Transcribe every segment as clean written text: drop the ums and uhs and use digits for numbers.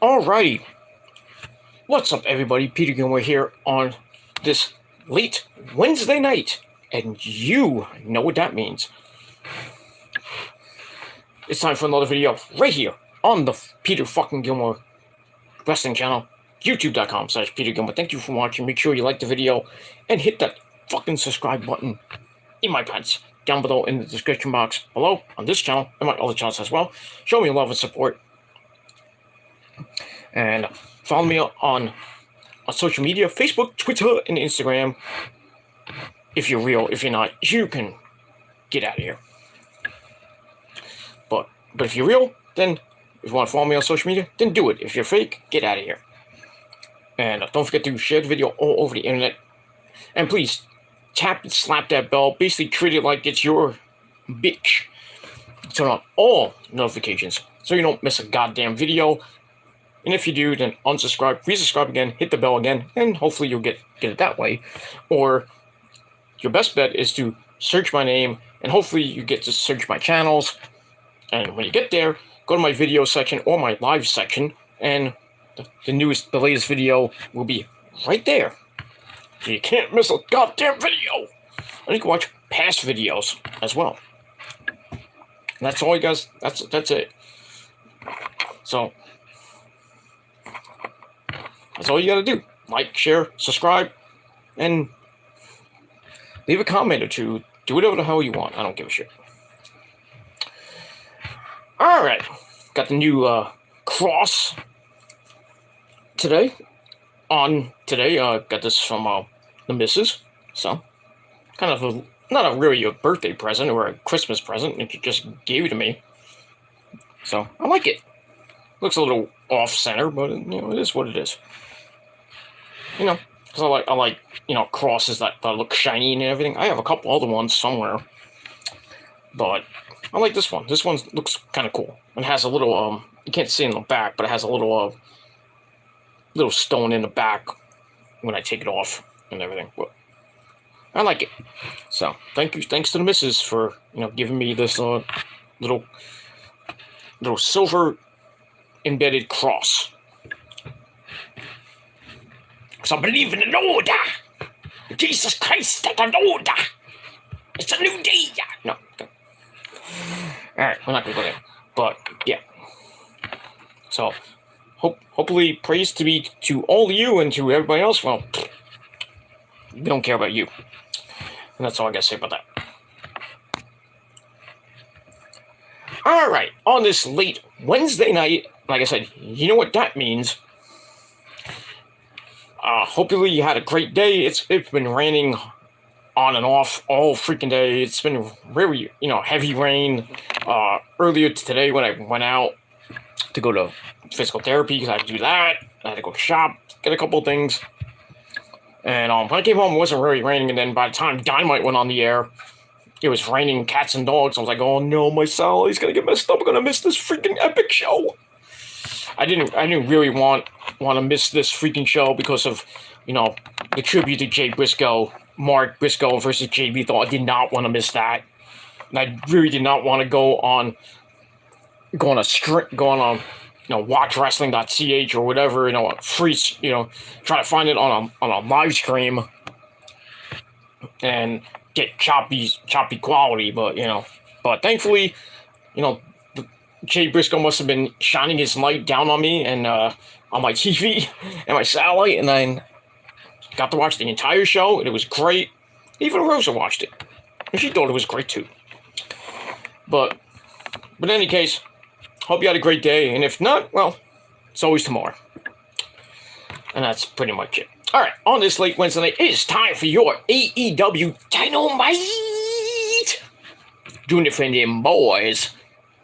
Alrighty, what's up everybody, Peter Gilmore here on this late Wednesday night, and you know what that means. It's time for another video right here on the Peter fucking Gilmore Wrestling channel, youtube.com/Peter Gilmore. Thank you for watching. Make sure you like the video and hit that fucking subscribe button in my pants down below in the description box below on this channel and my other channels as well. Show me love and support. And follow me on social media, Facebook, Twitter, and Instagram. If you're real, if you're not, you can get out of here. But if you're real, then if you want to follow me on social media, then do it. If you're fake, get out of here. And don't forget to share the video all over the internet. And please, tap and slap that bell. Basically treat it like it's your bitch. Turn on all notifications so you don't miss a goddamn video. And if you do, then unsubscribe, resubscribe again, hit the bell again, and hopefully you'll get it that way. Or your best bet is to search my name, and hopefully you get to search my channels. And when you get there, go to my video section or my live section, and the latest video will be right there. So you can't miss a goddamn video. And you can watch past videos as well. And that's all you guys, that's it. So that's all you gotta do. Like, share, subscribe, and leave a comment or two. Do whatever the hell you want. I don't give a shit. Alright. Got the new cross today. Got this from the missus. So, kind of not really a birthday present or a Christmas present. It just gave it to me. So, I like it. Looks a little off-center, but it is what it is. Because I like crosses that look shiny and everything. I have a couple other ones somewhere, but I like this one. This one looks kind of cool. It has a little you can't see in the back, but it has a little stone in the back when I take it off and everything. But I like it. So thanks to the missus for giving me this little silver embedded cross. So I believe in the Lord. Jesus Christ, the Lord. It's a new day. No. Alright, we're not going to go there. But, yeah. So, hopefully, praise to be to all of you and to everybody else. Well, we don't care about you. And that's all I got to say about that. Alright, on this late Wednesday night, like I said, you know what that means. Hopefully you had a great day. It's been raining on and off all freaking day. It's been really, heavy rain. Earlier today when I went out to go to physical therapy, because I had to do that. I had to go shop, get a couple of things. And when I came home, it wasn't really raining. And then by the time Dynamite went on the air, it was raining cats and dogs. I was like, oh no, my salary's gonna get messed up. I'm gonna miss this freaking epic show. I didn't really want to miss this freaking show because of, the tribute to Jay Briscoe, Mark Briscoe versus Jay Lethal. I did not want to miss that. And I really did not want to go on watchwrestling.ch or whatever, free, try to find it on a live stream and get choppy quality, but thankfully, Jay Briscoe must have been shining his light down on me and on my TV and my satellite, and I got to watch the entire show, and it was great. Even Rosa watched it, and she thought it was great too. But in any case, hope you had a great day, and if not, well, it's always tomorrow. And that's pretty much it. Alright, on this late Wednesday night, it is time for your AEW Dynamite Doing It for them boys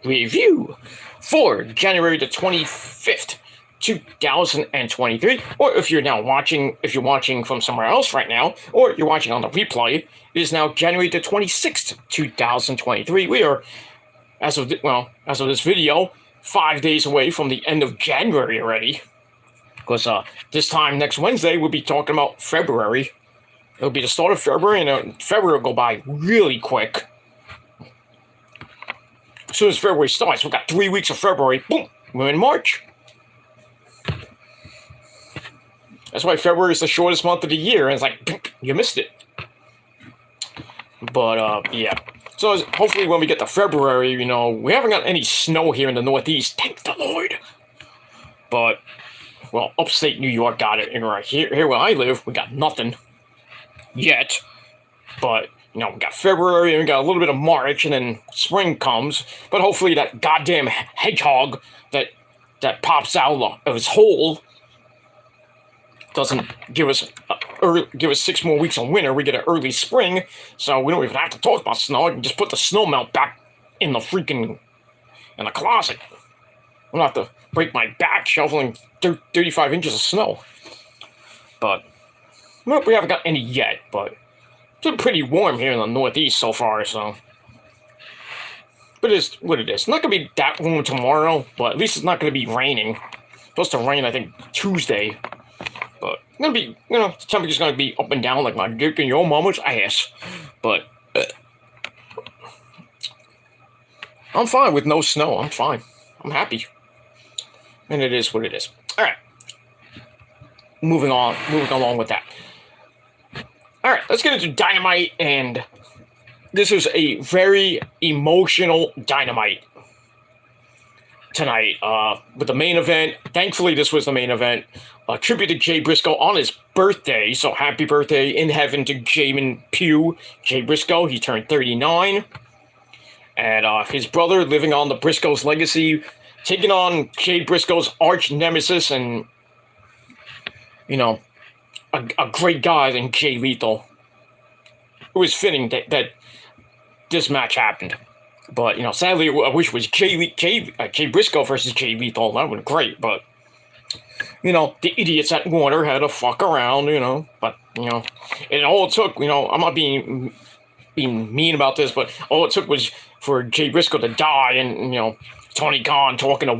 review for January the 25th, 2023. Or if you're watching from somewhere else right now, or you're watching on the replay, it is now January the 26th, 2023. We are, as of this video, 5 days away from the end of January already. Because this time next Wednesday, we'll be talking about February. It'll be the start of February, and February will go by really quick. As soon as February starts, we've got 3 weeks of February. Boom, we're in March. That's why February is the shortest month of the year, and it's like, you missed it. But, yeah. So hopefully when we get to February, you know, we haven't got any snow here in the Northeast, thank the Lord. But, well, upstate New York got it, and right here where I live, we got nothing yet. But, you know, we got February, and we got a little bit of March, and then spring comes. But hopefully that goddamn hedgehog that pops out of his hole doesn't give us 6 more weeks of winter. We get an early spring, so we don't even have to talk about snow. I can just put the snow melt back in the closet. I don't have to break my back shoveling 35 inches of snow. But well, we haven't got any yet, but it's been pretty warm here in the Northeast so far, so. But it is what it is. It's not going to be that warm tomorrow, but at least it's not going to be raining. It's supposed to rain, I think, Tuesday. But it's going to be, you know, the temperature's going to be up and down like my dick in your mama's ass. But I'm fine with no snow. I'm fine. I'm happy. And it is what it is. All right. Moving along with that. All right, let's get into Dynamite, and this is a very emotional Dynamite tonight. With the main event, thankfully this was the main event, a tribute to Jay Briscoe on his birthday, so happy birthday in heaven to Jamin Pugh. Jay Briscoe, he turned 39, and his brother living on the Briscoe's legacy, taking on Jay Briscoe's arch nemesis, and, you know, a great guy than Jay Lethal. It was fitting that this match happened. But, you know, sadly, I wish it was Jay Briscoe versus Jay Lethal. That would have been great, but, you know, the idiots at Warner had to fuck around, you know. But, you know, and all it took, you know, I'm not being mean about this, but all it took was for Jay Briscoe to die, and, you know, Tony Khan talking to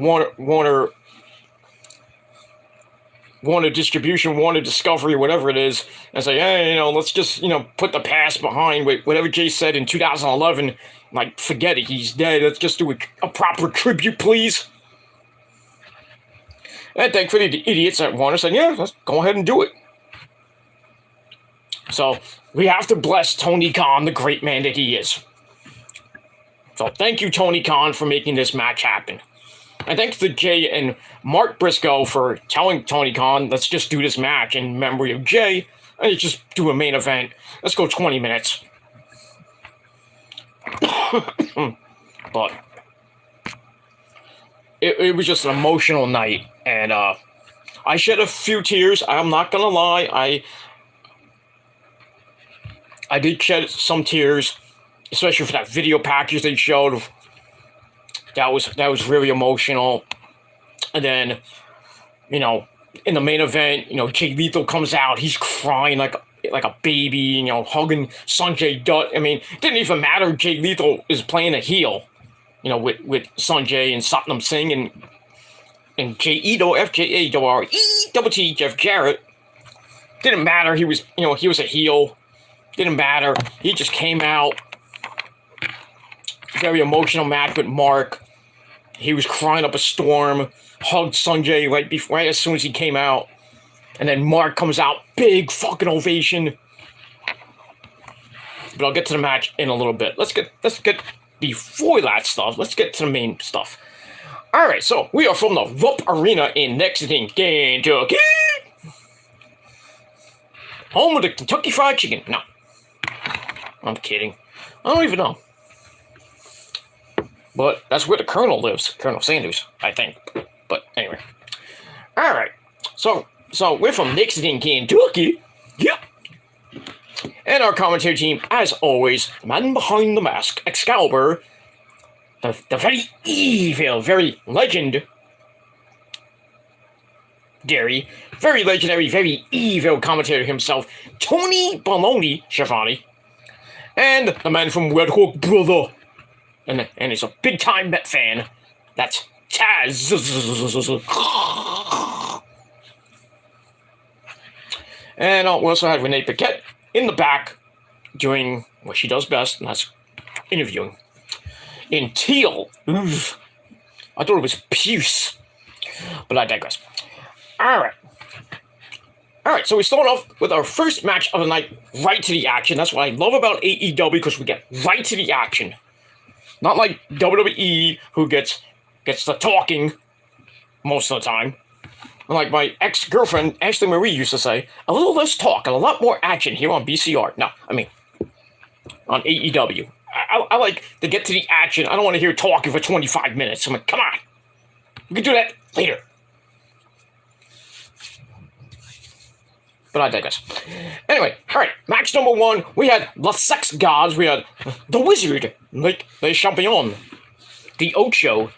Warner Distribution, Warner Discovery, whatever it is, and say, hey, you know, let's just, you know, put the past behind. Whatever Jay said in 2011, like, forget it, he's dead. Let's just do a proper tribute, please. And thankfully, the idiots at Warner said, yeah, let's go ahead and do it. So, we have to bless Tony Khan, the great man that he is. So, thank you, Tony Khan, for making this match happen. And thanks to Jay and Mark Briscoe for telling Tony Khan, let's just do this match in memory of Jay, and just do a main event. Let's go 20 minutes. But it was just an emotional night, and I shed a few tears. I'm not gonna lie, I did shed some tears, especially for that video package they showed. That was really emotional. And then, you know, in the main event, you know, Jay Lethal comes out. He's crying like a baby, you know, hugging Sanjay Dutt. I mean, it didn't even matter. Jay Lethal is playing a heel, you know, with Sanjay and Satnam Singh and Jay Ito, FJARE, Jeff Jarrett. Didn't matter. He was, you know, he was a heel. Didn't matter. He just came out. Very emotional match with Mark. He was crying up a storm, hugged Sanjay right as soon as he came out. And then Mark comes out, big fucking ovation. But I'll get to the match in a little bit. Let's get before that stuff, let's get to the main stuff. Alright, so we are from the Rupp Arena in Lexington, Kentucky. Home of the Kentucky Fried Chicken. No. I'm kidding. I don't even know. But that's where the Colonel lives, Colonel Sanders, I think. But anyway. Alright. So we're from Lexington, Kentucky. Yep. And our commentary team, as always, the man behind the mask, Excalibur, the very evil, very legendary, very evil commentator himself, Tony Baloney Schiavone, and the man from Red Hook Brother, and he's a big-time Met fan, that's Taz. And we also had Renee Paquette in the back doing what she does best, and that's interviewing. In teal. Oof. I thought it was puce. But I digress. Alright. All right, so we start off with our first match of the night, right to the action. That's what I love about AEW, because we get right to the action. Not like WWE, who gets the talking most of the time. Like my ex-girlfriend, Ashley Marie, used to say, a little less talk and a lot more action here on BCR. No, I mean, on AEW. I like to get to the action. I don't want to hear talking for 25 minutes. I'm like, come on. We can do that later. But I digress. Anyway, all right, match number 1, we had the Sex Gods. We had the Wizard, like the Champion, the Ocho,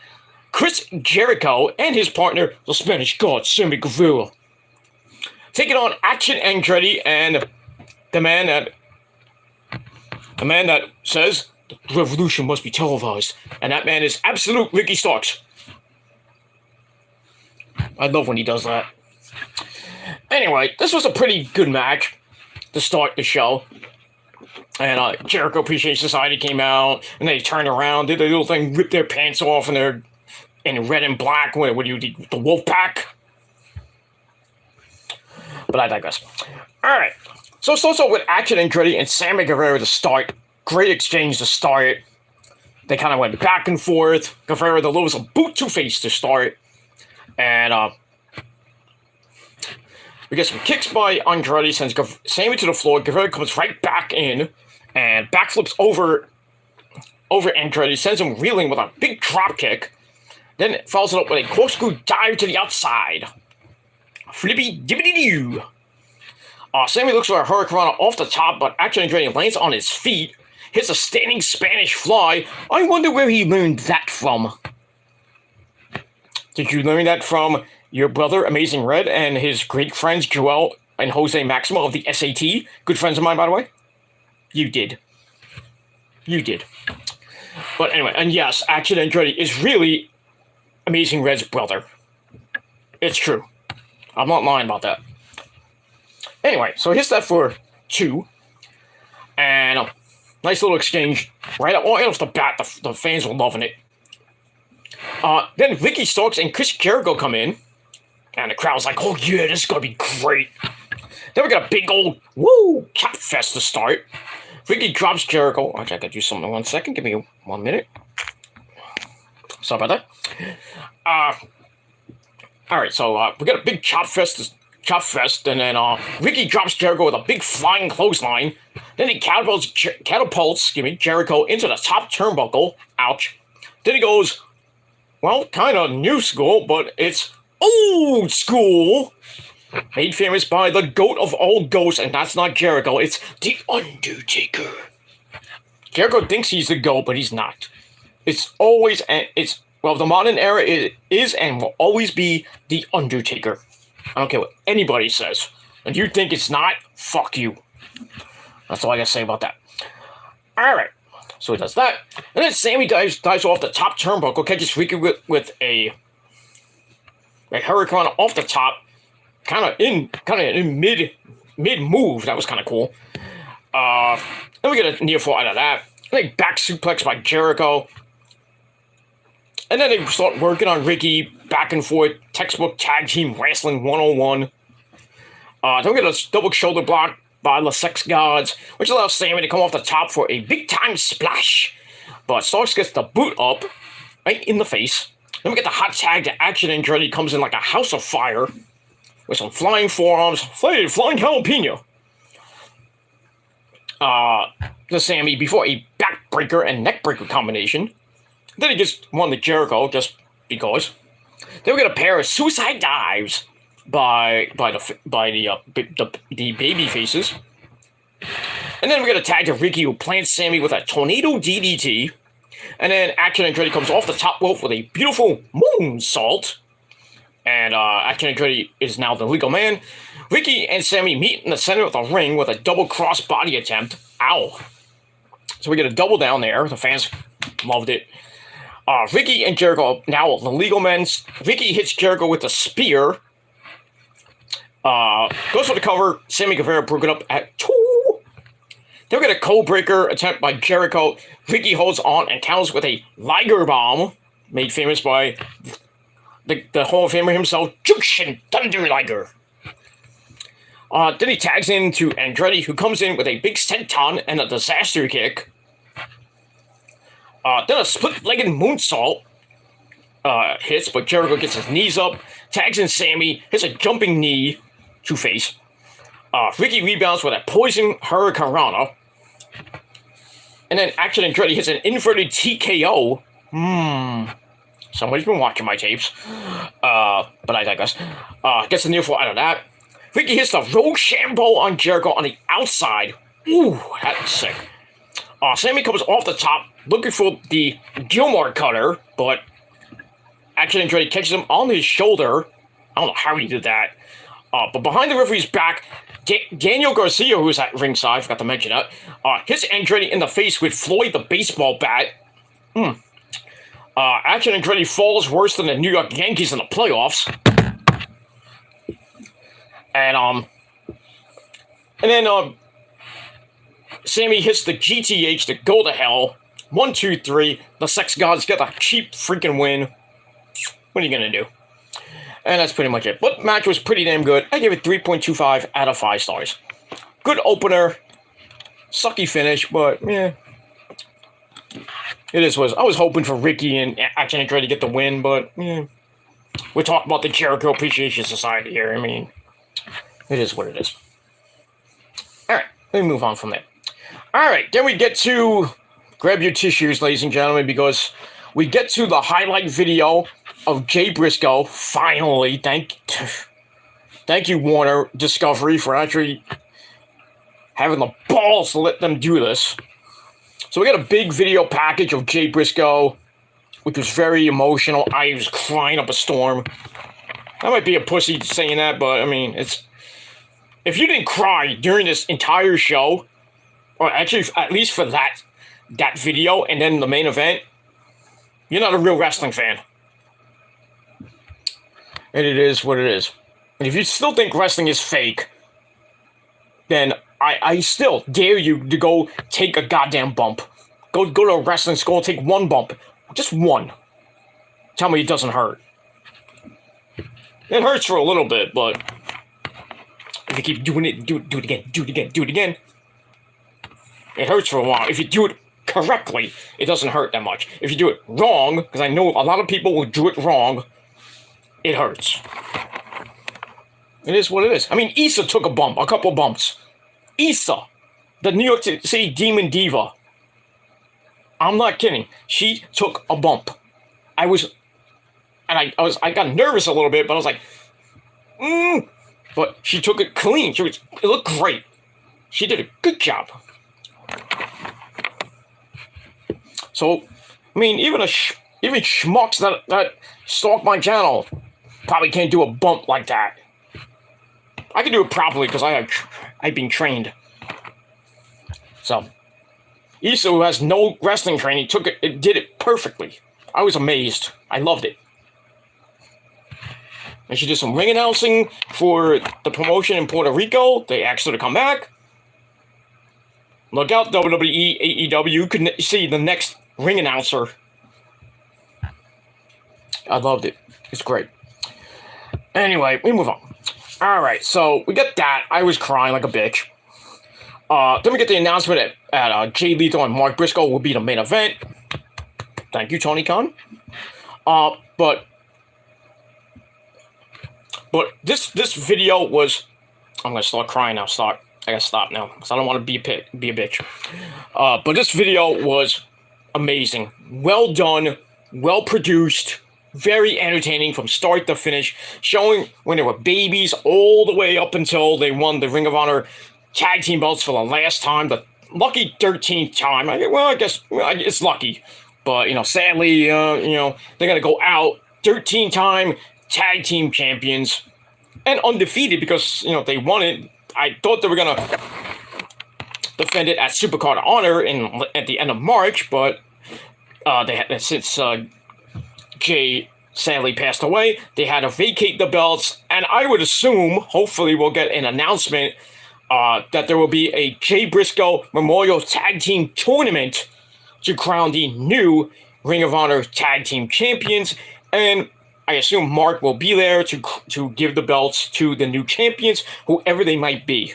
Chris Jericho, and his partner, the Spanish God, Sammy Guevara. Taking on Action Andretti and the man that says the revolution must be televised. And that man is absolute Ricky Starks. I love when he does that. Anyway, this was a pretty good match to start the show. And Jericho Appreciation Society came out, and they turned around, did their little thing, ripped their pants off, and they're in red and black. What do you do? The Wolf Pack? But I digress. Alright, so it starts off with Action Andretti and Sammy Guevara to start. Great exchange to start. They kind of went back and forth. Guevara delivers a boot to face to start. And we get some kicks by Andretti, sends Sammy to the floor. Guevara comes right back in and backflips over Andretti, sends him reeling with a big drop kick. Then follows it up with a corkscrew dive to the outside. Flippy dibbity doo. Sammy looks for a hurricanrana off the top, but Action Andretti lands on his feet, hits a standing Spanish fly. I wonder where he learned that from. Did you learn that from your brother, Amazing Red, and his great friends, Joel and Jose Maximo of the SAT? Good friends of mine, by the way. You did. You did. But anyway, and yes, Action Andretti is really Amazing Red's brother. It's true. I'm not lying about that. Anyway, so he hits that for 2. And nice little exchange. Right off the bat, the fans were loving it. Then Ricky Starks and Chris Jericho come in. And the crowd's like, oh yeah, this is going to be great. Then we got a big old, woo, cap fest to start. Ricky drops Jericho. Actually, I got to do something in 1 second. Give me 1 minute. Sorry about that. Alright, so we got a big chop fest, and then Ricky drops Jericho with a big flying clothesline. Then he catapults Jericho into the top turnbuckle. Ouch. Then he goes, well, kind of new school, but it's old school. Made famous by the goat of all goats, and that's not Jericho, it's The Undertaker. Jericho thinks he's the goat, but he's not. The modern era is and will always be The Undertaker. I don't care what anybody says. And you think it's not, fuck you. That's all I gotta say about that. Alright, so he does that. And then Sammy dives off the top turnbuckle, catches Ricky with a hurricane off the top, kind of in mid move. That was kind of cool. Then we get a near fall out of that. Then back suplex by Jericho. And then they start working on Ricky, back and forth, textbook tag team wrestling 101. Then we get a double shoulder block by the Sex Gods, which allows Sammy to come off the top for a big time splash. But Starks gets the boot up, right in the face. Then we get the hot tag to Action Andretti, comes in like a house of fire, with some flying forearms, flying jalapeno. To Sammy before a backbreaker and neckbreaker combination. Then he gets one to Jericho, just because. Then we get a pair of suicide dives by the baby faces. And then we get a tag to Ricky, who plants Sammy with a tornado DDT. And then Action Andretti comes off the top rope with a beautiful moonsault. And Action Andretti is now the legal man. Ricky and Sammy meet in the center of the ring with a double cross body attempt. Ow. So we get a double down there. The fans loved it. Ricky and Jericho now the legal men. Ricky hits Jericho with a spear. Goes for the cover. Sammy Guevara broke it up at 2. Then we get a code breaker attempt by Jericho. Ricky holds on and counters with a Liger Bomb, made famous by the Hall of Famer himself, Jushin Thunder Liger. Then he tags into Andretti, who comes in with a big senton and a disaster kick. Then a split-legged moonsault hits, but Jericho gets his knees up, tags in Sammy, hits a jumping knee to face. Ricky rebounds with a poison hurricanrana. And then Action Andretti hits an inverted TKO. Somebody's been watching my tapes. But I digress. Gets the near fall out of that. Ricky hits the Rochambeau on Jericho on the outside. Ooh, that's sick. Sammy comes off the top, looking for the Gilmore cutter, but Action Andretti catches him on his shoulder. I don't know how he did that. But behind the referee's back, Daniel Garcia, who's at ringside, forgot to mention that, hits Andretti in the face with Floyd the baseball bat. Action Andretti falls worse than the New York Yankees in the playoffs. And then Sammy hits the GTH to go to hell. 1, 2, 3. The Sex Gods get a cheap freaking win. What are you going to do? And that's pretty much it. But the match was pretty damn good. I give it 3.25 out of 5 stars. Good opener. Sucky finish, but yeah. It is what it is. I was hoping for Ricky and Action Andretti to get the win, but yeah. We're talking about the Jericho Appreciation Society here. I mean, it is what it is. Alright, let me move on from there. Alright, then we get to... Grab your tissues, ladies and gentlemen, because we get to the highlight video of Jay Briscoe, finally. Thank you, Warner Discovery, for actually having the balls to let them do this. So we got a big video package of Jay Briscoe, which was very emotional. I was crying up a storm. I might be a pussy saying that, but I mean, it's... If you didn't cry during this entire show, or actually at least for that video and then the main event, you're not a real wrestling fan. And it is what it is. And if you still think wrestling is fake, then I still dare you to go take a goddamn bump. Go to a wrestling school, take one bump. Just one. Tell me it doesn't hurt. It hurts for a little bit, but if you keep doing it, do it again. It hurts for a while. If you do it correctly, it doesn't hurt that much. If you do it wrong, because I know a lot of people will do it wrong, it hurts. It is what it is. I mean, Issa took a couple bumps. Issa, the New York City Demon Diva. I'm not kidding. She took a bump. I got nervous a little bit, but I was like, But she took it clean. It looked great. She did a good job. So, I mean, even schmucks that stalk my channel probably can't do a bump like that. I can do it properly because I've been trained. So, Issa, who has no wrestling training, did it perfectly. I was amazed. I loved it. And she did some ring announcing for the promotion in Puerto Rico. They asked her to come back. Look out, WWE, AEW. You could see the next ring announcer. I loved it. It's great. Anyway, we move on. Alright, so we got that. I was crying like a bitch. Then we get the announcement at Jay Lethal and Mark Briscoe will be the main event. Thank you, Tony Khan. But this video was... I'm going to start crying now. I gotta stop now, because I don't want to be a bitch. But this video was amazing. Well done, well produced, very entertaining from start to finish, showing when they were babies all the way up until they won the Ring of Honor tag team belts for the last time, the lucky 13th time. I guess it's lucky, but sadly, they're gonna go out 13-time tag team champions and undefeated because they won it. I thought they were going to defend it at Supercard of Honor at the end of March, but since Jay sadly passed away, they had to vacate the belts, and I would assume, hopefully we'll get an announcement that there will be a Jay Briscoe Memorial Tag Team Tournament to crown the new Ring of Honor Tag Team Champions, and I assume Mark will be there to give the belts to the new champions, whoever they might be.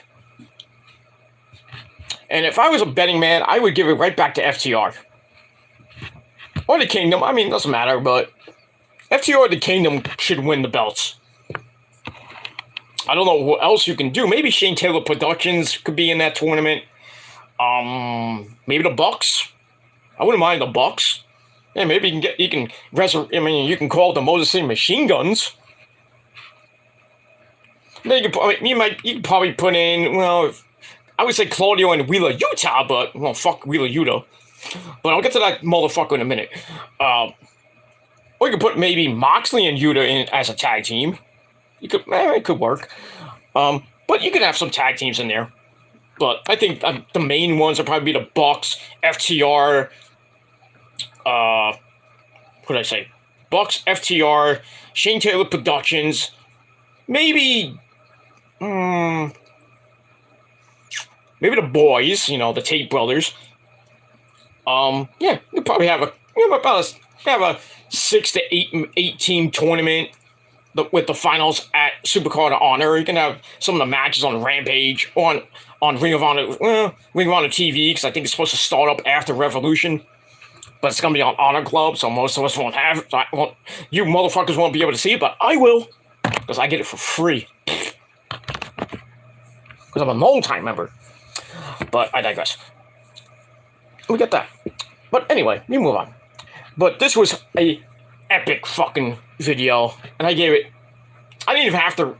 And if I was a betting man, I would give it right back to FTR. Or the Kingdom. I mean, it doesn't matter, but FTR or the Kingdom should win the belts. I don't know what else you can do. Maybe Shane Taylor Productions could be in that tournament. Maybe the Bucks. I wouldn't mind the Bucks. Yeah, maybe you can call it the Moses City Machine Guns. Then you can probably put in, well, I would say Claudio and Wheeler Utah, but, well, fuck Wheeler Utah. But I'll get to that motherfucker in a minute. Or you could put maybe Moxley and Yuta in as a tag team. It could work. But you could have some tag teams in there. But I think the main ones would probably be the Bucks, FTR, what did I say? Bucks, FTR, Shane Taylor Productions, maybe the boys, the Tate brothers. Yeah, you probably have a 6 to 8 team tournament with the finals at Supercard of Honor. You can have some of the matches on Rampage, on Ring of Honor, Ring of Honor TV, because I think it's supposed to start up after Revolution. But it's going to be on Honor Club, so most of us won't have it. You motherfuckers won't be able to see it, but I will, because I get it for free. Because I'm a long-time member. But I digress. We get that. But anyway, we move on. But this was a epic fucking video, and I didn't even have to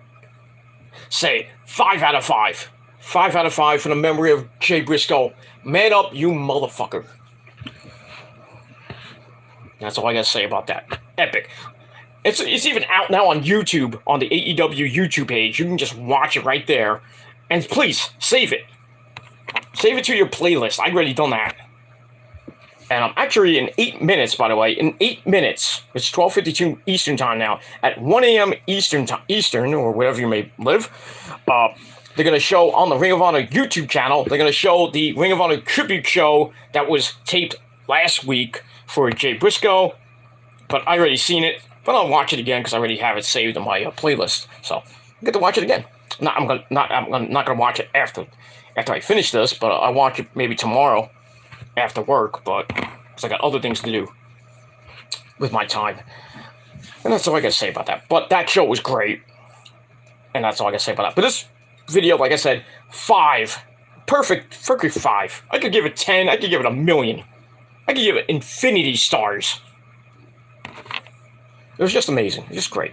say 5 out of 5. 5 out of 5 for the memory of Jay Briscoe. Man up, you motherfucker. That's all I gotta say about that. Epic. It's even out now on YouTube, on the AEW YouTube page. You can just watch it right there. And please, save it. Save it to your playlist. I've already done that. And I'm actually in 8 minutes, by the way. In 8 minutes, it's 12:52 Eastern time now. At 1 a.m. Eastern, or wherever you may live, they're going to show on the Ring of Honor YouTube channel, they're going to show the Ring of Honor tribute show that was taped last week for Jay Briscoe. But I already seen it. But I'll watch it again because I already have it saved in my playlist. So I get to watch it again. I'm not gonna watch it after I finish this, but I'll watch it maybe tomorrow after work. But because I got other things to do with my time, and that's all I gotta say about that. But that show was great, and that's all I gotta say about that. But this video, like I said, 5, perfect, freaking 5. I could give it 10. I could give it 1,000,000. I could give it infinity stars. It was just amazing. It was just great.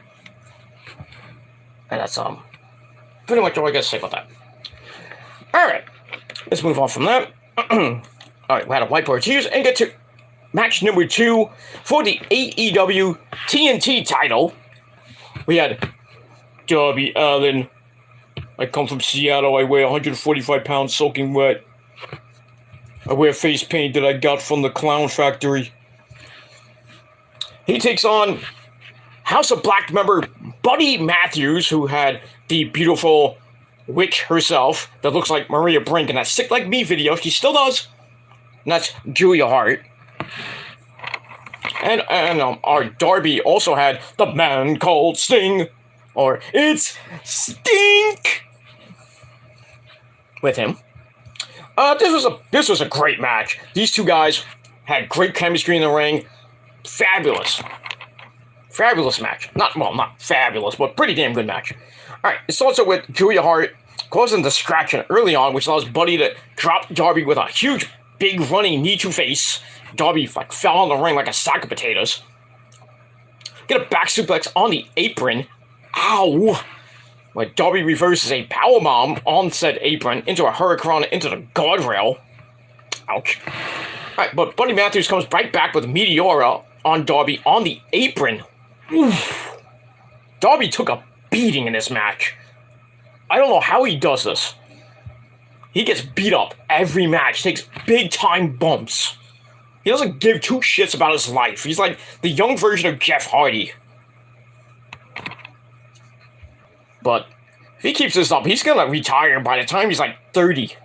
And that's pretty much all I gotta say about that. Alright. Let's move on from that. Alright, we had a wipe our tears and get to match number 2 for the AEW TNT title. We had Darby Allin. I come from Seattle. I weigh 145 pounds soaking wet. I wear face paint that I got from the Clown Factory. He takes on House of Black member Buddy Matthews, who had the beautiful witch herself that looks like Maria Brink in that Sick Like Me video. She still does. And that's Julia Hart. And our Darby also had the man called Sting, or It's Stink, with him. This was a great match. These two guys had great chemistry in the ring. Fabulous match. Not fabulous, but pretty damn good match. Alright, it starts out with Julia Hart causing distraction early on, which allows Buddy to drop Darby with a huge, big running knee to face. Darby fell on the ring like a sack of potatoes. Get a back suplex on the apron. Ow! Where Darby reverses a powerbomb on said apron into a hurricane into the guardrail. Ouch. Alright, but Buddy Matthews comes right back with Meteora on Darby on the apron. Oof. Darby took a beating in this match. I don't know how he does this. He gets beat up every match, takes big time bumps. He doesn't give two shits about his life. He's like the young version of Jeff Hardy. But if he keeps this up, he's gonna retire by the time he's like 30.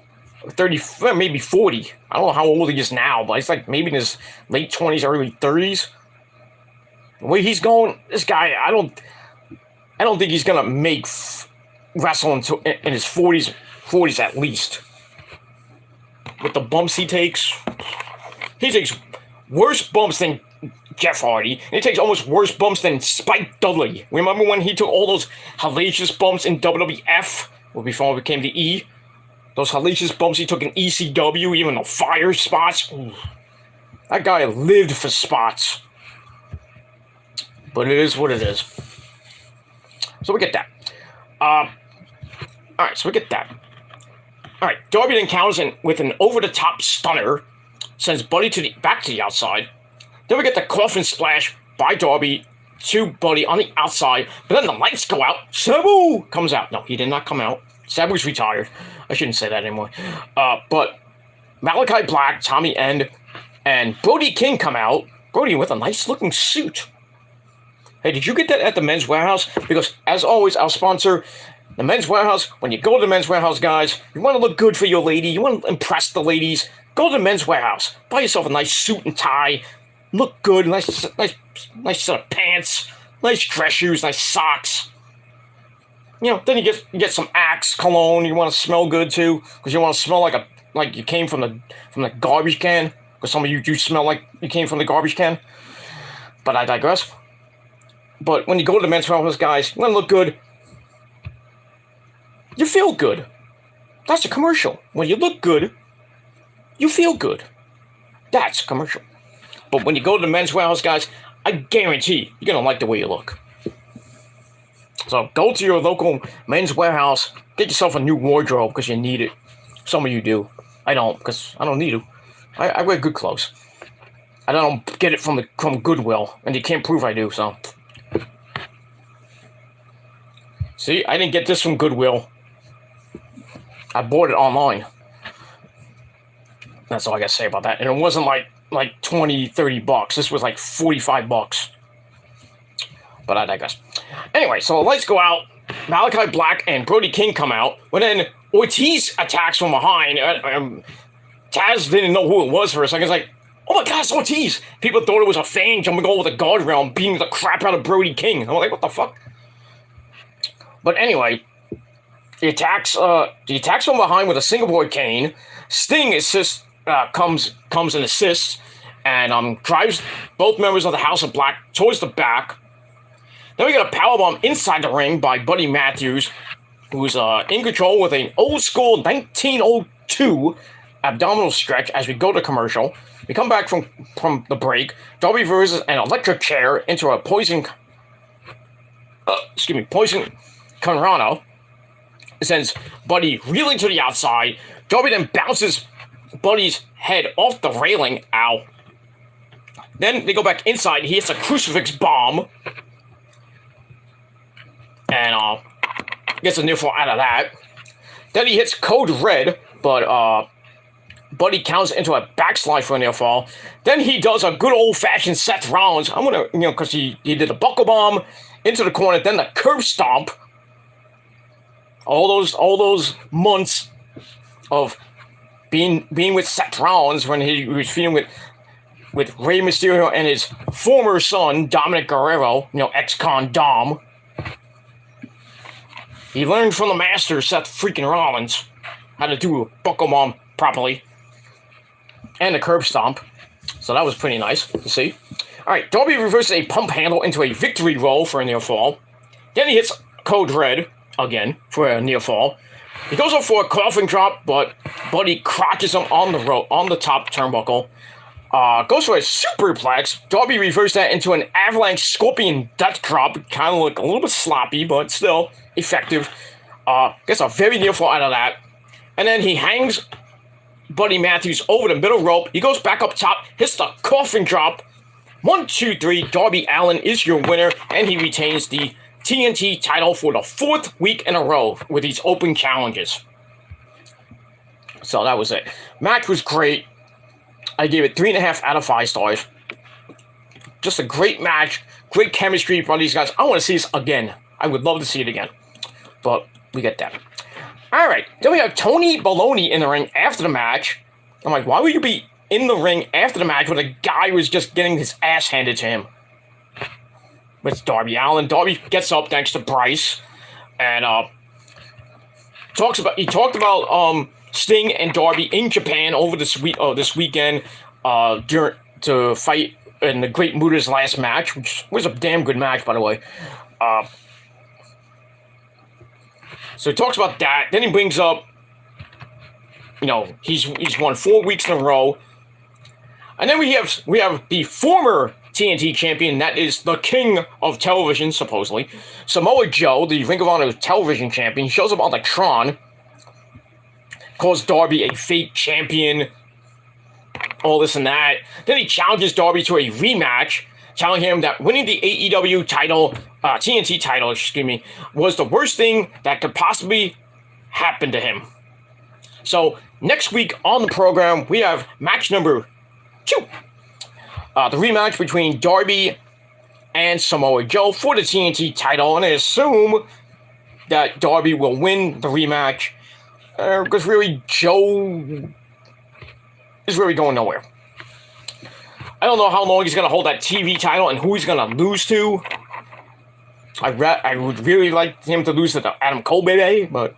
30, maybe 40. I don't know how old he is now, but he's like maybe in his late 20s, early 30s. The way he's going, this guy, I don't think he's gonna make wrestle until in his 40s at least. With the bumps he takes worse bumps than Jeff Hardy, and he takes almost worse bumps than Spike Dudley. Remember when he took all those hellacious bumps in WWF, well, before it became the E? Those hellacious bumps he took in ECW, even the fire spots? Ooh. That guy lived for spots. But it is what it is. So we get that. Alright, so we get that. Alright, Darby then counters in with an over-the-top stunner, sends Buddy back to the outside. Then we get the coffin splash by Darby to Buddy on the outside, but then the lights go out. Sabu comes out. No, he did not come out. Sabu's retired. I shouldn't say that anymore. But Malachi Black, Tommy End, and Brody King come out. Brody with a nice-looking suit. Hey, did you get that at the Men's Warehouse? Because, as always, our sponsor, the Men's Warehouse, when you go to the Men's Warehouse, guys, you want to look good for your lady, you want to impress the ladies, go to the Men's Warehouse. Buy yourself a nice suit and tie, look good, nice set of pants, nice dress shoes, nice socks. You know, then you get some Axe cologne, you want to smell good, too, because you want to smell like you came from the garbage can, because some of you do smell like you came from the garbage can. But I digress. But when you go to the Men's Warehouse, guys, you want to look good. You feel good. That's a commercial. When you look good, you feel good. That's a commercial. But when you go to the Men's Warehouse, guys, I guarantee you're going to like the way you look. So go to your local Men's Warehouse, get yourself a new wardrobe because you need it. Some of you do. I don't, because I don't need to. I wear good clothes. I don't get it from Goodwill, and you can't prove I do, so... See, I didn't get this from Goodwill. I bought it online. That's all I gotta say about that. And it wasn't like 20, 30 bucks. This was like 45 bucks. But I digress. Anyway, so the lights go out. Malachi Black and Brody King come out. But then Ortiz attacks from behind. Taz didn't know who it was for a second. It's like, oh my God, it's Ortiz. People thought it was a fan jumping over the guardrail and beating the crap out of Brody King. I'm like, what the fuck? But anyway, he attacks from behind with a Singapore cane. Sting comes and assists, and drives both members of the House of Black towards the back. Then we get a powerbomb inside the ring by Buddy Matthews, who's in control with an old school 1902 abdominal stretch as we go to commercial. We come back from the break. Darby versus an electric chair into a poison Conrado. Sends Buddy reeling to the outside. Darby then bounces Buddy's head off the railing. Ow. Then they go back inside. He hits a crucifix bomb. And gets a near fall out of that. Then he hits Code Red, but Buddy counts into a backslide for a near fall. Then he does a good old-fashioned Seth Rollins. I'm gonna, because he did the buckle bomb into the corner, then the curb stomp. All those months of being with Seth Rollins when he was feuding with Rey Mysterio and his former son Dominic Guerrero, ex-con Dom. He learned from the master Seth freaking Rollins how to do a buckle bomb properly and a curb stomp. So that was pretty nice to see. All right, Darby reverses a pump handle into a victory roll for a near fall. Then he hits Code Red again for a near fall. He goes up for a coffin drop, but Buddy crotches him on the top turnbuckle. Goes for a superplex. Darby reversed that into an avalanche scorpion death drop. Kind of look a little bit sloppy, but still effective. Gets a very near fall out of that. And then he hangs Buddy Matthews over the middle rope. He goes back up top, hits the coffin drop. 1, 2, 3. Darby Allin is your winner, and he retains the TNT title for the 4th week in a row with these open challenges. So that was it. Match was great. I gave it 3.5 out of 5 stars. Just a great match. Great chemistry from these guys. I want to see this again. I would love to see it again. But we get that. Alright. Then we have Tony Baloney in the ring after the match. I'm like, why would you be in the ring after the match when the guy was just getting his ass handed to him? with Darby Allin. Darby gets up thanks to Bryce, and talked about Sting and Darby in Japan over this weekend to fight in the Great Muta's last match, which was a damn good match, by the way. So he talks about that. Then he brings up, he's won 4 weeks in a row, and then we have the former TNT champion, that is the king of television, supposedly, Samoa Joe, the Ring of Honor television champion. He shows up on the Tron, calls Darby a fake champion, all this and that. Then he challenges Darby to a rematch, telling him that winning the AEW title, TNT title, was the worst thing that could possibly happen to him. So next week on the program, we have match number 2. The rematch between Darby and Samoa Joe for the TNT title, and I assume that Darby will win the rematch, because really Joe is really going nowhere. I don't know how long he's going to hold that TV title and who he's going to lose to. I would really like him to lose to Adam Cole, baby, but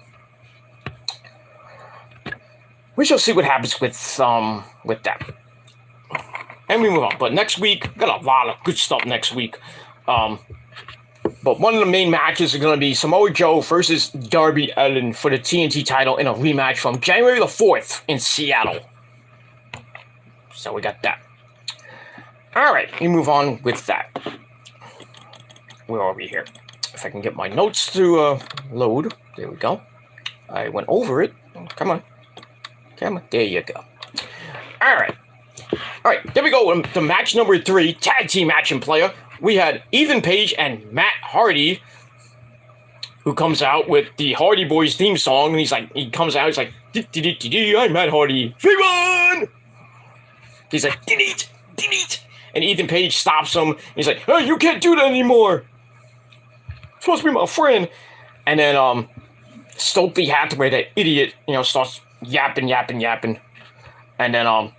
we shall see what happens with that. And we move on. But next week, got a lot of good stuff next week. But one of the main matches is going to be Samoa Joe versus Darby Allin for the TNT title in a rematch from January the 4th in Seattle. So we got that. Alright, we move on with that. Where are we here? If I can get my notes to load. There we go. I went over it. Come on. There you go. Alright. Alright, there we go. The match number 3, tag team match in player. We had Ethan Page and Matt Hardy, who comes out with the Hardy Boys theme song, and he's like, I'm Matt Hardy. Everyone! He's like, delete. And Ethan Page stops him. He's like, oh, you can't do that anymore. You're supposed to be my friend. And then Stokely Hathaway, that idiot, starts yapping. And then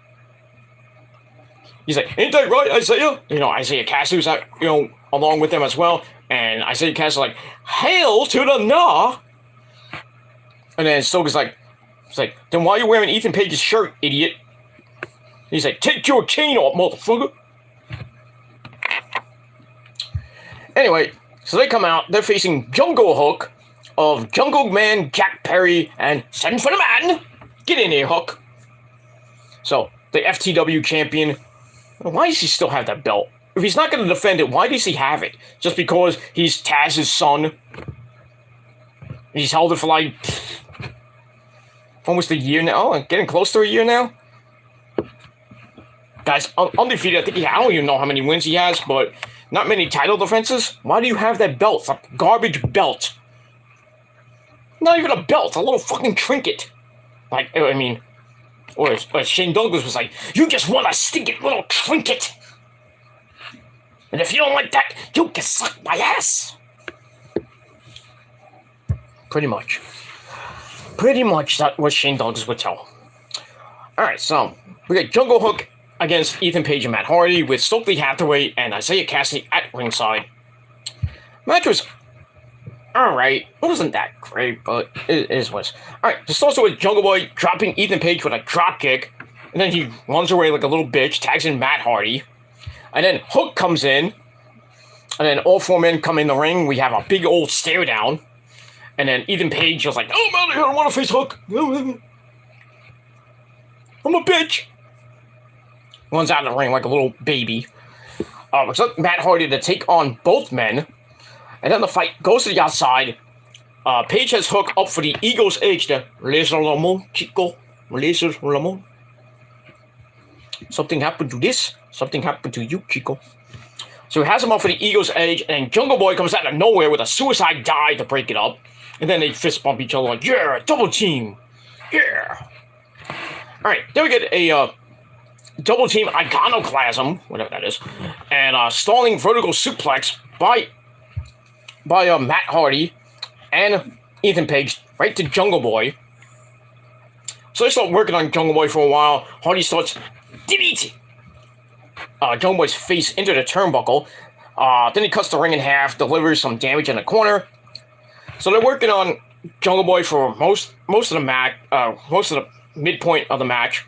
he's like, ain't that right, Isaiah? Isaiah Cassidy was out, along with them as well. And Isaiah Cassidy's like, hail to the nah. And then Stokely's like, then why are you wearing Ethan Page's shirt, idiot? He's like, take your chain off, motherfucker. Anyway, so they come out. They're facing Jungle Hook of Jungle Man, Jack Perry, and Send for the Man. Get in here, Hook. So, the FTW champion. Why does he still have that belt? If he's not going to defend it, why does he have it? Just because he's Taz's son? He's held it for like almost a year now. Oh, getting close to a year now. Guys, undefeated. I don't even know how many wins he has, but not many title defenses. Why do you have that belt? It's a garbage belt. Not even a belt. A little fucking trinket. Or as Shane Douglas was like, you just want a stinking little trinket. And if you don't like that, you can suck my ass. Pretty much. That was Shane Douglas would tell. Alright, so we got Jungle Hook against Ethan Page and Matt Hardy with Stokely Hathaway and Isaiah Cassidy at ringside. Match was alright. It wasn't that great, but it is what it is. Alright, this starts with Jungle Boy dropping Ethan Page with a drop kick, and then he runs away like a little bitch, tags in Matt Hardy, and then Hook comes in, and then all 4 men come in the ring. We have a big old stare down, and then Ethan Page was like, oh man, I don't want to face Hook. I'm a bitch. Runs out of the ring like a little baby. It's up Matt Hardy to take on both men. And then the fight goes to the outside. Page has Hook up for the Eagle's Edge. The Laser Lamont, Chico. Laser Lamont. Something happened to this. Something happened to you, Chico. So he has him up for the Eagle's Edge. And Jungle Boy comes out of nowhere with a suicide dive to break it up. And then they fist bump each other like, yeah, double team. Yeah. Alright, then we get a double team iconoclasm, whatever that is, and stalling vertical suplex by Matt Hardy and Ethan Page right to Jungle Boy. So they start working on Jungle Boy for a while. Hardy starts delete Jungle Boy's face into the turnbuckle. Then he cuts the ring in half, delivers some damage in the corner. So they're working on Jungle Boy for most of the match, most of the midpoint of the match.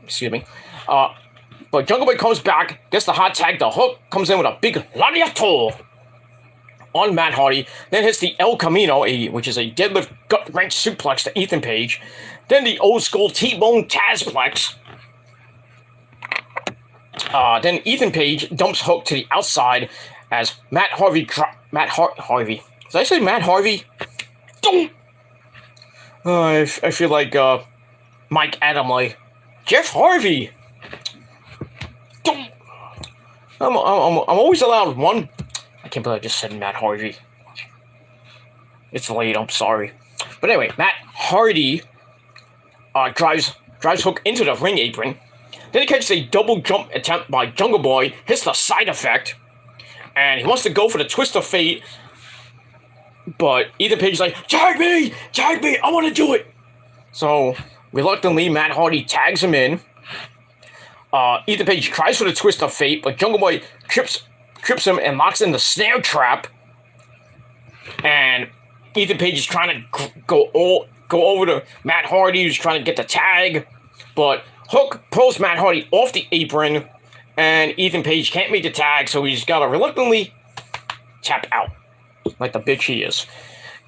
Excuse me. But Jungle Boy comes back, gets the hot tag. The Hook comes in with a big lariato on Matt Hardy. Then hits the El Camino, which is a deadlift gut wrench suplex to Ethan Page. Then the old school T-bone Tazplex. Then Ethan Page dumps Hook to the outside as Matt Harvey. Harvey. Did I say Matt Harvey? I feel like Mike Adamle. Jeff Harvey. I'm always allowed one. I can't believe I just said Matt Harvey. It's late. I'm sorry. But anyway, Matt Hardy drives Hook into the ring apron. Then he catches a double jump attempt by Jungle Boy, hits the side effect, and he wants to go for the twist of fate. But Ethan Page is like, tag me, I want to do it. So reluctantly, Matt Hardy tags him in. Ethan Page tries for the twist of fate, but Jungle Boy trips him and locks in the snare trap. And Ethan Page is trying to go over to Matt Hardy, who's trying to get the tag, but Hook pulls Matt Hardy off the apron, and Ethan Page can't make the tag, so he's got to reluctantly tap out, like the bitch he is.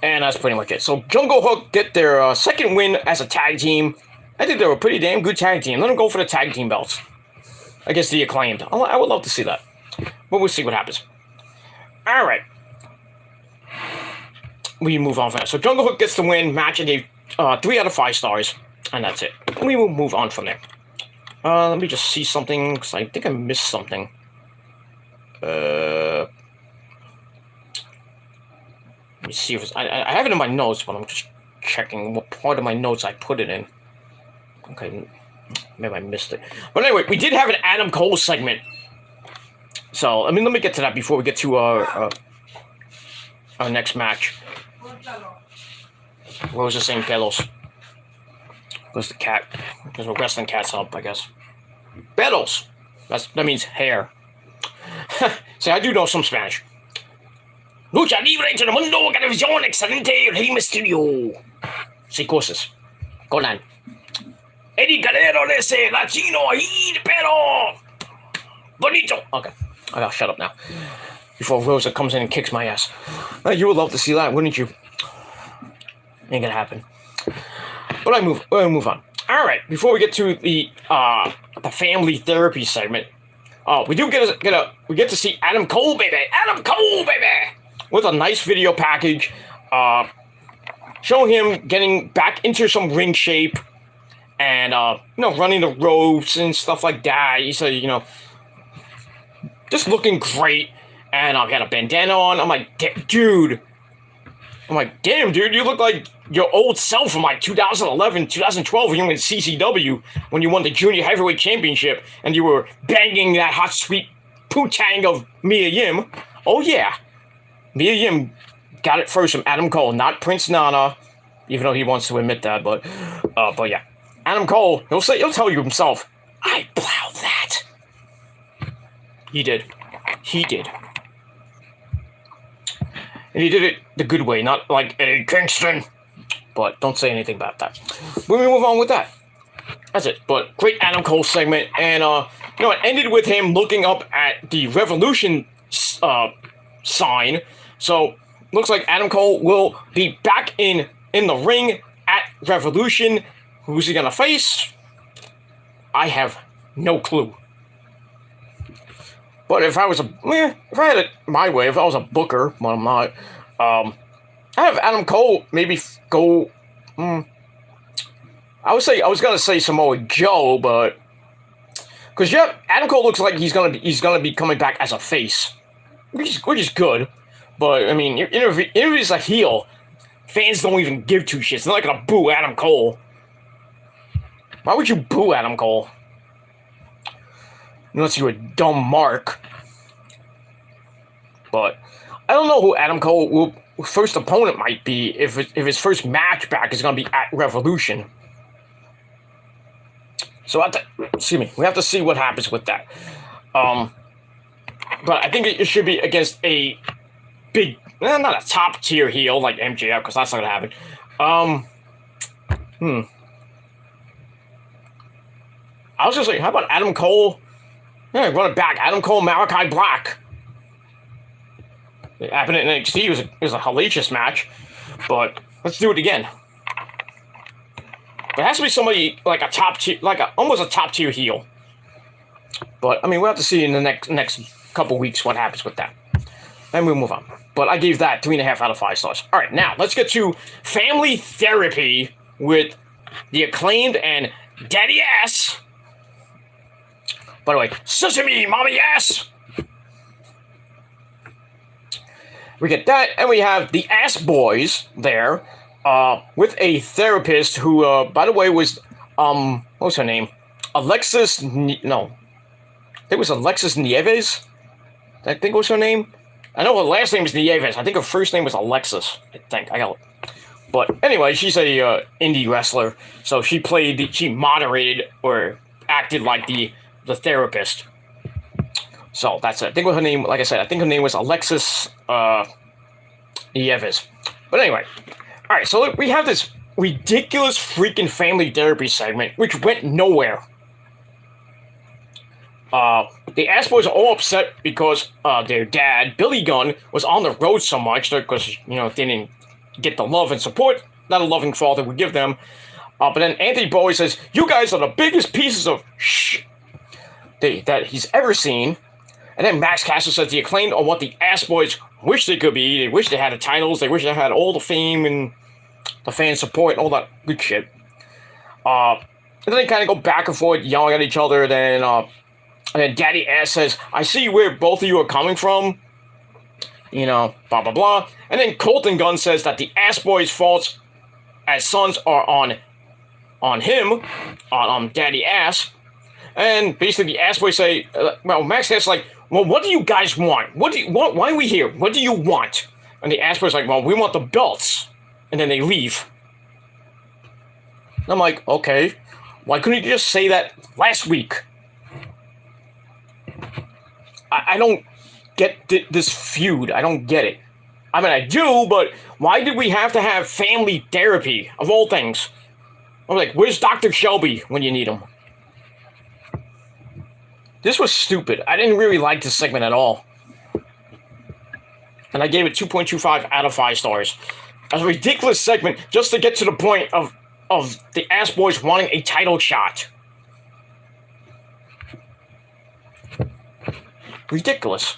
And that's pretty much it. So Jungle Hook get their second win as a tag team. I think they're a pretty damn good tag team. Let them go for the tag team belts against the Acclaimed. I would love to see that. But we'll see what happens. All right. We move on from that. So Jungle Hook gets the win. Match and gave 3 out of 5 stars. And that's it. We will move on from there. Let me just see something, because I think I missed something. Let me see if it's... I have it in my notes, but I'm just checking what part of my notes I put it in. Okay, maybe I missed it. But anyway, we did have an Adam Cole segment. So, let me get to that before we get to our next match. What was the same pelos? Where's the cat? Because we're wrestling cats up, I guess. Pelos! That means hair. See, I do know some Spanish. Lucha libre to the mundo, televisión, excelente, Rey Mysterio. Sí, cosas. Conan. Eddie Guerrero de ese latino ahí, pero bonito. Okay, I gotta shut up now before Rosa comes in and kicks my ass. You would love to see that, wouldn't you? Ain't gonna happen. But I move on. All right, before we get to the family therapy segment, we do get to see Adam Cole, baby, with a nice video package, showing him getting back into some ring shape, and running the ropes and stuff like that. He's just looking great, and I got a bandana on. I'm like, dude. Damn, dude, you look like your old self from like 2011, 2012 when you were in CCW, when you won the Junior Heavyweight Championship, and you were banging that hot, sweet poo-tang of Mia Yim. Oh, yeah. Mia Yim got it first from Adam Cole, not Prince Nana, even though he wants to admit that, but yeah. Adam Cole, he'll tell you himself, I plowed that. He did. And he did it the good way, not like Eddie Kingston. But don't say anything about that. We move on with that. That's it. But great Adam Cole segment. And, it ended with him looking up at the Revolution sign. So, looks like Adam Cole will be back in the ring at Revolution. Who's he gonna face? I have no clue. But if I had it my way, if I was a booker, well, I'm not, I have Adam Cole maybe go, I was gonna say Samoa Joe, but, because Adam Cole looks like he's gonna be coming back as a face, which is good, but, I mean, if he's a heel, fans don't even give two shits. They're not gonna boo Adam Cole. Why would you boo Adam Cole? Unless you're a dumb mark. But I don't know who Adam Cole first opponent might be if his first match back is going to be at Revolution. So we have to see what happens with that. but I think it should be against a big, not a top tier heel like MJF, because that's not gonna happen. I was just like, how about Adam Cole? Yeah, run it back. Adam Cole, Malachi Black. It happened in NXT. It was a hellacious match, but let's do it again. It has to be somebody like a top tier, almost a top tier heel. But I mean, we'll have to see in the next couple weeks what happens with that, and we'll move on. But I gave that 3.5 out of 5 stars. All right, now let's get to Family Therapy with the Acclaimed and Daddy Ass. By the way, Sesame Mommy Ass. We get that, and we have the Ass Boys there, with a therapist who, by the way, was what was her name? Alexis Nieves. I think was her name. I know her last name is Nieves. I think her first name was Alexis. But anyway, she's a indie wrestler, so she moderated or acted like the therapist. So that's it. I think what her name, like I said, I think her name was Alexis Nieves. But anyway, all right. So we have this ridiculous freaking family therapy segment, which went nowhere. The Ass Boys are all upset because their dad, Billy Gunn, was on the road so much because, they didn't get the love and support that a loving father would give them. But then Anthony Bowie says, "You guys are the biggest pieces of shh that he's ever seen." And then Max Caster says the Acclaimed are what the Ass Boys wish they could be. They wish they had the titles. They wish they had all the fame and the fan support and all that good shit. And then they kind of go back and forth, yelling at each other. Then Daddy Ass says, "I see where both of you are coming from. Blah, blah, blah." And then Colton Gunn says that the Ass Boys' faults as sons are on him, on Daddy Ass. And basically the Ass Boys say, Max Caster's like, "Well, what do you guys want? What do you want? Why are we here? What do you want?" And the Ass Boys like, "Well, we want the belts." And then they leave. And I'm like, okay, why couldn't you just say that last week? I don't get this feud. I don't get it. I mean, I do, but why did we have to have family therapy, of all things? I'm like, where's Dr. Shelby when you need him? This was stupid. I didn't really like this segment at all. And I gave it 2.25 out of 5 stars. A ridiculous segment just to get to the point of the Ass Boys wanting a title shot. Ridiculous.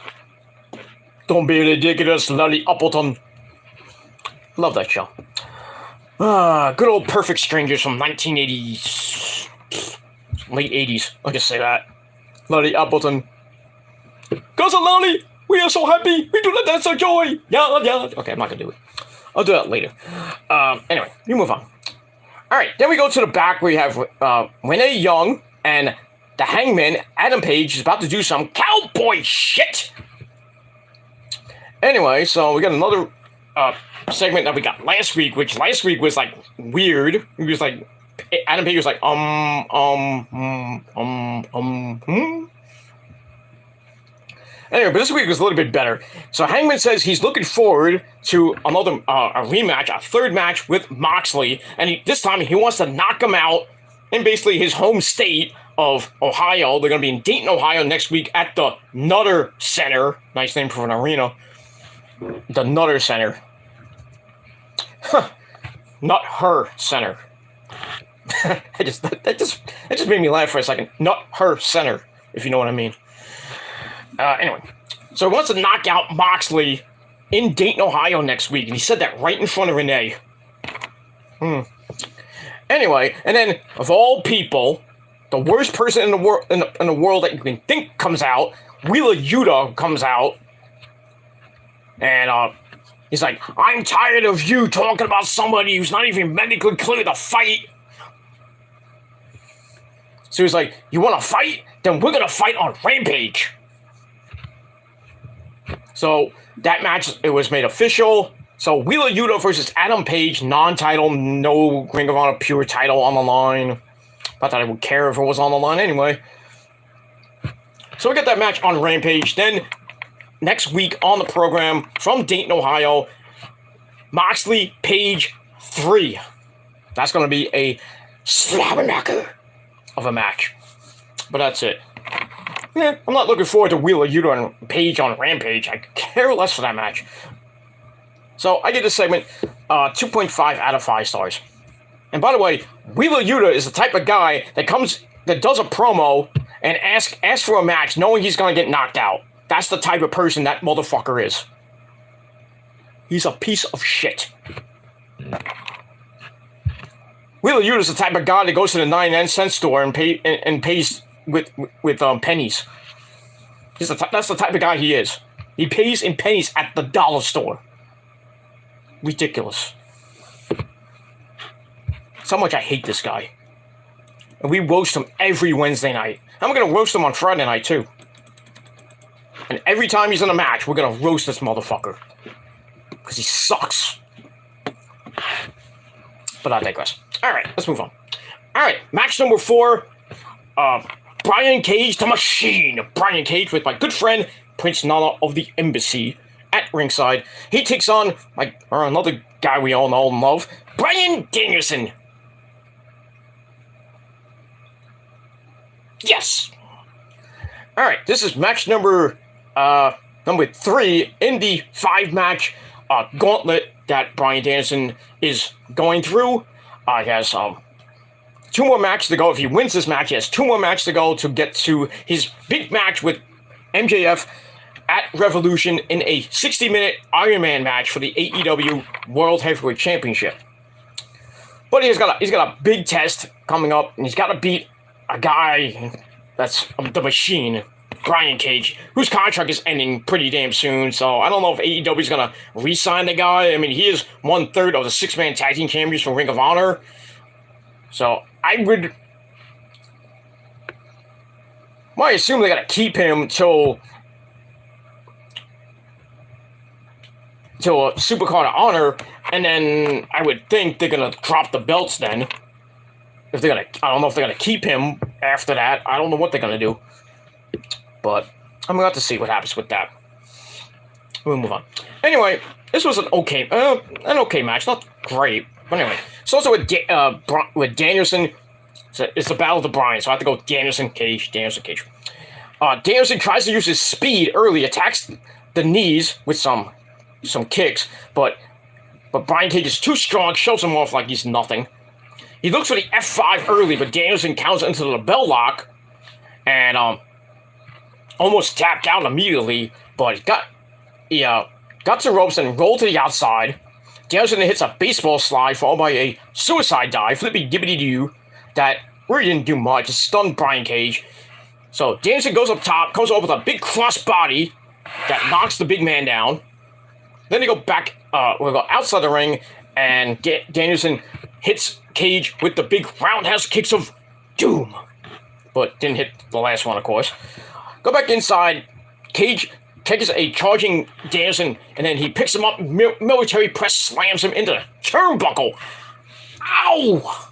Don't be ridiculous, Lily Appleton. Love that show. Good old Perfect Strangers from 1980s. Late 80s. I'll just say that. Lily Appleton. Cousin Lily, we are so happy. We do the dance of joy. Yeah, yeah. Okay, I'm not going to do it. I'll do that later. Anyway, you move on. All right, then we go to the back where you have Renee Young and the Hangman, Adam Page, is about to do some cowboy shit. Anyway, so we got another segment that we got last week, which last week was like weird. It was like Adam Page was like Anyway, but this week was a little bit better. So Hangman says he's looking forward to another a rematch, a third match with Moxley, and this time he wants to knock him out in basically his home state of Ohio. They're going to be in Dayton, Ohio next week at the Nutter Center. Nice name for an arena. The Nutter Center. Not her center. That just made me laugh for a second. Not her center, if you know what I mean. Anyway, so he wants to knock out Moxley in Dayton, Ohio next week, and he said that right in front of Renee. Anyway, and then of all people, the worst person in the world that you can think comes out, Wheeler Yuta comes out, and he's like, "I'm tired of you talking about somebody who's not even medically clear to fight." So he's like, "You want to fight? Then we're gonna fight on Rampage." So that match, it was made official. So Wheeler Yuta versus Adam Page, non-title, no Ring of Honor pure title on the line. Not that I would care if it was on the line anyway. So we got that match on Rampage. Then next week on the program from Dayton, Ohio, Moxley Page 3. That's going to be a slobberknocker of a match. But that's it. Yeah, I'm not looking forward to Wheeler Yuta and Page on Rampage. I care less for that match. So I give this segment 2.5 out of 5 stars. And by the way, Wheeler Yuta is the type of guy that does a promo and asks for a match knowing he's going to get knocked out. That's the type of person that motherfucker is. He's a piece of shit. Wheeler Yuta is the type of guy that goes to the 99-cent store and pays with pennies. That's the type of guy he is. He pays in pennies at the dollar store. Ridiculous. So much I hate this guy. And we roast him every Wednesday night. I'm going to roast him on Friday night too. And every time he's in a match, we're going to roast this motherfucker. Because he sucks. But I digress. Alright, let's move on. Alright, match number 4. Brian Cage, the Machine. Brian Cage with my good friend, Prince Nana of the Embassy, at ringside. He takes on another guy we all know and love, Bryan Danielson. Yes! Alright, this is match number 3 in the 5-match gauntlet that Bryan Danielson is going through. He has 2 more matches to go. If he wins this match, he has 2 more matches to go to get to his big match with MJF at Revolution in a 60-minute Iron Man match for the AEW World Heavyweight Championship. But he's got a big test coming up, and he's got to beat a guy that's the Machine, Brian Cage, whose contract is ending pretty damn soon. So I don't know if AEW is going to re-sign the guy. I mean, he is 1/3 of the 6-man tag team champions from Ring of Honor. So I assume they got to keep him till a Supercard of Honor, and then I would think they're gonna drop the belts then. I don't know if they're gonna keep him after that. I don't know what they're gonna do, but I'm gonna have to see what happens with that. We'll move on. Anyway, this was an okay match, not great, but anyway. It's also with Danielson. It's the Battle of the Bryan, so I have to go Danielson Cage. Danielson tries to use his speed early, attacks the knees with some kicks, but Brian Cage is too strong, shoves him off like he's nothing. He looks for the F5 early, but Danielson counters into the bell lock and almost tapped out immediately, but he got to ropes and rolled to the outside. Danielson hits a baseball slide followed by a suicide dive, flippy gibbity doo, that really didn't do much. It stunned Brian Cage. So Danielson goes up top, comes over with a big cross body that knocks the big man down. Then they go back, we'll go outside the ring, and Danielson hits Cage with the big roundhouse kicks of doom. But didn't hit the last one, of course. Go back inside. Cage catches a charging Danielson, and then he picks him up, military press slams him into the turnbuckle. Ow!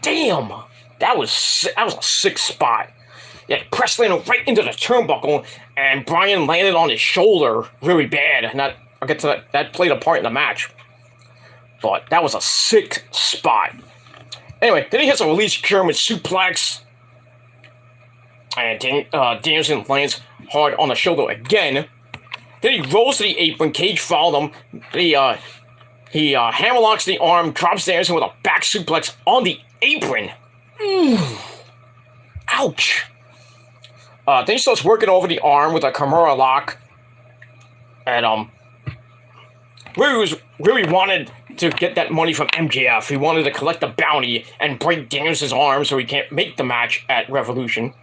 Damn! That was a sick spot. Yeah, press landed right into the turnbuckle, and Brian landed on his shoulder really bad. And I'll get to that. That played a part in the match. But that was a sick spot. Anyway, then he hits a release German suplex. And Danielson lands hard on the shoulder again. Then he rolls to the apron. Cage followed him. He hammerlocks the arm, drops Danielson with a back suplex on the apron. Ouch. Then he starts working over the arm with a Kimura lock. And really wanted to get that money from MJF. He wanted to collect the bounty and break Danielson's arm so he can't make the match at Revolution.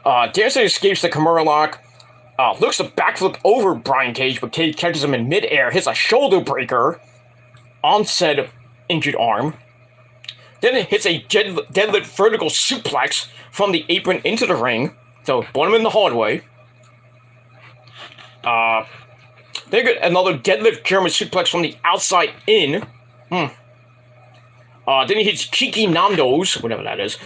Danielson escapes the Kimura lock. Looks to backflip over Brian Cage, but Cage catches him in midair, hits a shoulder breaker on said injured arm. Then it hits a deadlift vertical suplex from the apron into the ring. So, brought him in the hard way. They get another deadlift German suplex from the outside in. Then he hits Kiki Nando's, whatever that is.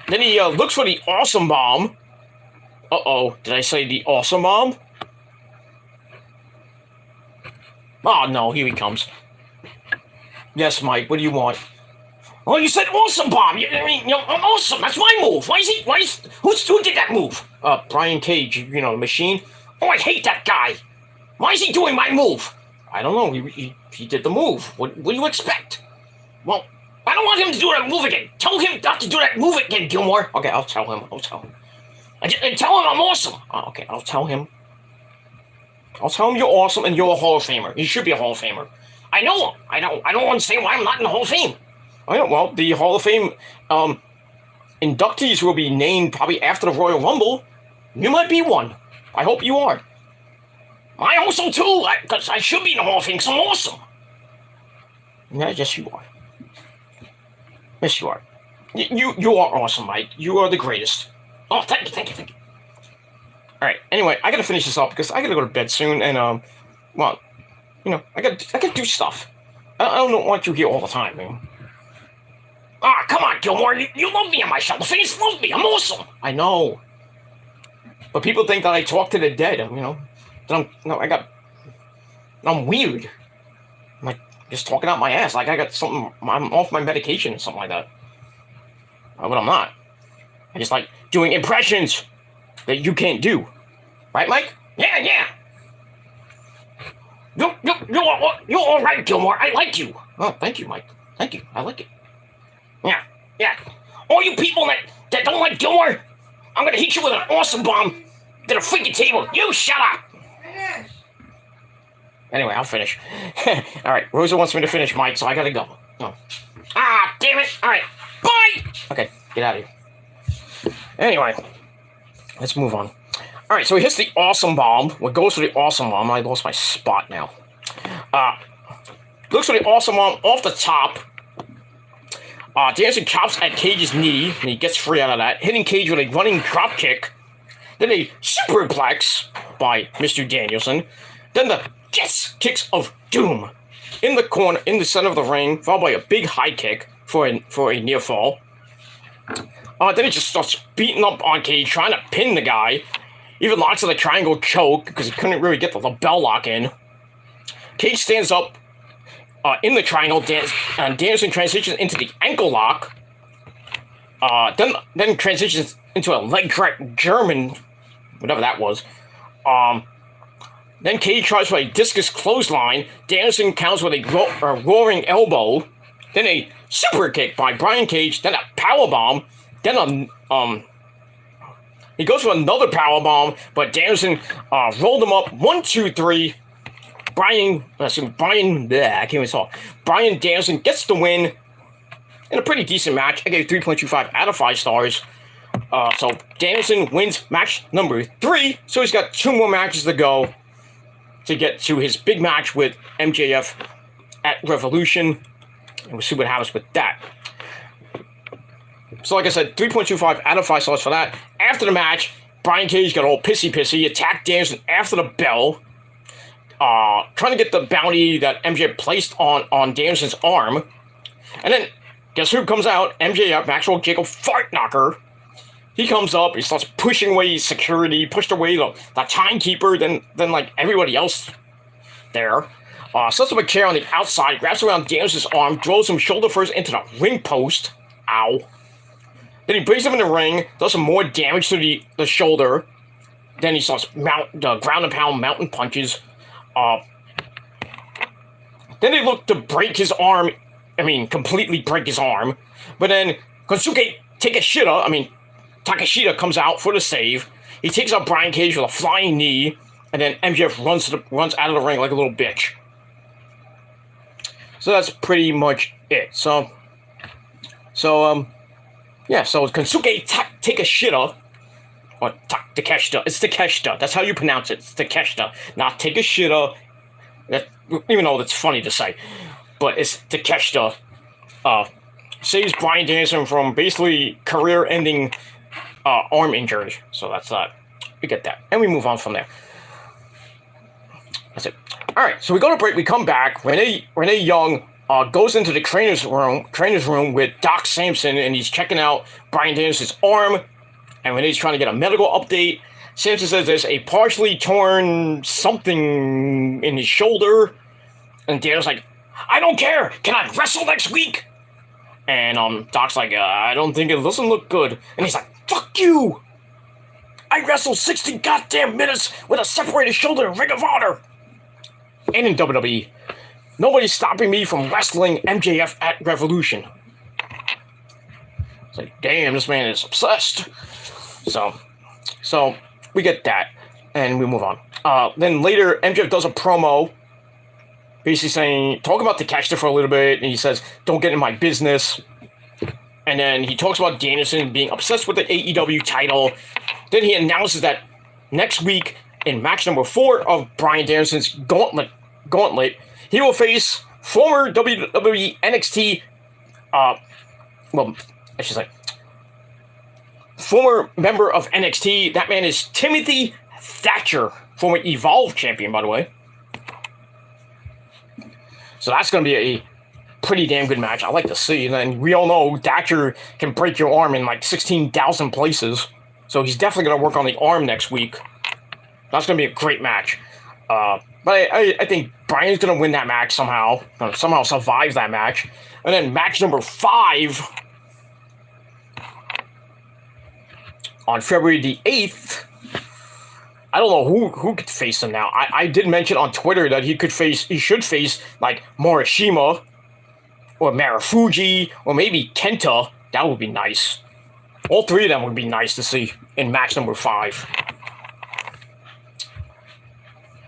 Then he looks for the awesome bomb. Uh-oh, did I say the awesome bomb? Oh, no, here he comes. Yes, Mike, what do you want? Oh, you said awesome bomb! I'm awesome, that's my move! Who did that move? Brian Cage, the machine. Oh, I hate that guy! Why is he doing my move? I don't know, he did the move. What do you expect? Well, I don't want him to do that move again. Tell him not to do that move again, Gilmore. Okay, I'll tell him. And tell him I'm awesome. Okay, I'll tell him. You're awesome and you're a Hall of Famer. You should be a Hall of Famer. I know. I don't understand why I'm not in the Hall of Fame. I know. Well, the Hall of Fame inductees will be named probably after the Royal Rumble. You might be one. I hope you are. I also too, because I should be in the Hall of Fame because I'm awesome. Yeah, yes you are. Yes you are. You are awesome, Mike. You are the greatest. Oh, thank you. Alright, anyway, I gotta finish this up because I gotta go to bed soon and, well, I gotta do stuff. I don't want you here all the time, man. Ah, come on, Gilmore, you love me on my show. The fans love me, I'm awesome. I know. But people think that I talk to the dead, that I'm weird. I'm like, just talking out my ass, like I got something, I'm off my medication or something like that. But I'm not. I just like doing impressions that you can't do. Right, Mike? Yeah. You're all right, Gilmore. I like you. Oh, thank you, Mike. Thank you. I like it. Yeah. All you people that don't like Gilmore, I'm gonna hit you with an awesome bomb to the freaking table. You shut up. Finish. Anyway, I'll finish. All right, Rosa wants me to finish, Mike, so I gotta go. Oh. Ah, damn it. All right, bye. Okay, get out of here. Anyway, let's move on. All right, so he hits the awesome bomb. What goes for the awesome bomb? I lost my spot now. Looks for the awesome bomb off the top. Danielson chops at Cage's knee, and he gets free out of that, hitting Cage with a running drop kick. Then a superplex by Mr. Danielson. Then the kicks of doom in the corner, in the center of the ring, followed by a big high kick for a near fall. Then he just starts beating up on Cage, trying to pin the guy. Even locks in the triangle choke because he couldn't really get the bell lock in. Cage stands up in the triangle, and Danielson transitions into the ankle lock. Then transitions into a leg crack German, whatever that was. Then Cage tries for a discus clothesline. Danielson counters with a roaring elbow. Then a super kick by Brian Cage. Then a powerbomb. Then he goes for another powerbomb, but Danielson rolled him up. 1, 2, 3. Brian Danielson gets the win in a pretty decent match. I gave 3.25 out of 5 stars. So Danielson wins match number 3. So he's got 2 more matches to go to get to his big match with MJF at Revolution. And we'll see what happens with that. So like I said, 3.25 out of 5 stars for that. After the match, Brian Cage got all pissy. He attacked Danielson after the bell. Trying to get the bounty that MJF placed on Danielson's arm. And then, guess who comes out? MJF, Maxwell Jacob Fartknocker. He comes up, he starts pushing away security, pushed away the timekeeper, then like everybody else there. Sets up a chair on the outside, grabs around Danielson's arm, throws him shoulder first into the ring post. Ow. Then he brings him in the ring, does some more damage to the shoulder. Then he starts ground and pound mountain punches. Then they look to break his arm. Completely break his arm. But then Kosuke Takeshita comes out for the save. He takes out Brian Cage with a flying knee. And then MJF runs out of the ring like a little bitch. So that's pretty much it. So Kosuke Takeshita, or Takeshita, it's Takeshita, that's how you pronounce it, it's Takeshita, not Takeshita, even though that's funny to say, but it's Takeshita, saves Brian Danielson from basically career-ending arm injury, so that's that, we get that, and we move on from there. That's it. Alright, so we go to break, we come back, Renee Young goes into the trainer's room with Doc Samson, and he's checking out Brian Danielson's arm, and Renee's trying to get a medical update. Samson says there's a partially torn something in his shoulder. And Daniel's like, I don't care. Can I wrestle next week? And Doc's like, I don't think it doesn't look good. And he's like, fuck you. I wrestled 60 goddamn minutes with a separated shoulder in Ring of Honor. And in WWE, nobody's stopping me from wrestling MJF at Revolution. It's like, damn, this man is obsessed. So we get that, and we move on. Then later, MJF does a promo, basically saying, talk about Takeshita for a little bit, and he says, don't get in my business. And then he talks about Danielson being obsessed with the AEW title. Then he announces that next week, in match number 4 of Bryan Danielson's Gauntlet, he will face former WWE NXT, former member of NXT. That man is Timothy Thatcher, former Evolve champion, by the way. So that's going to be a pretty damn good match. I like to see. And then we all know Thatcher can break your arm in like 16,000 places. So he's definitely going to work on the arm next week. That's going to be a great match. But I think Bryan's going to win that match somehow. Somehow survive that match. And then match number 5 on February the 8th. I don't know who could face him now. I did mention on Twitter that he should face like Morishima or Marufuji or maybe Kenta. That would be nice. All 3 of them would be nice to see in match number 5.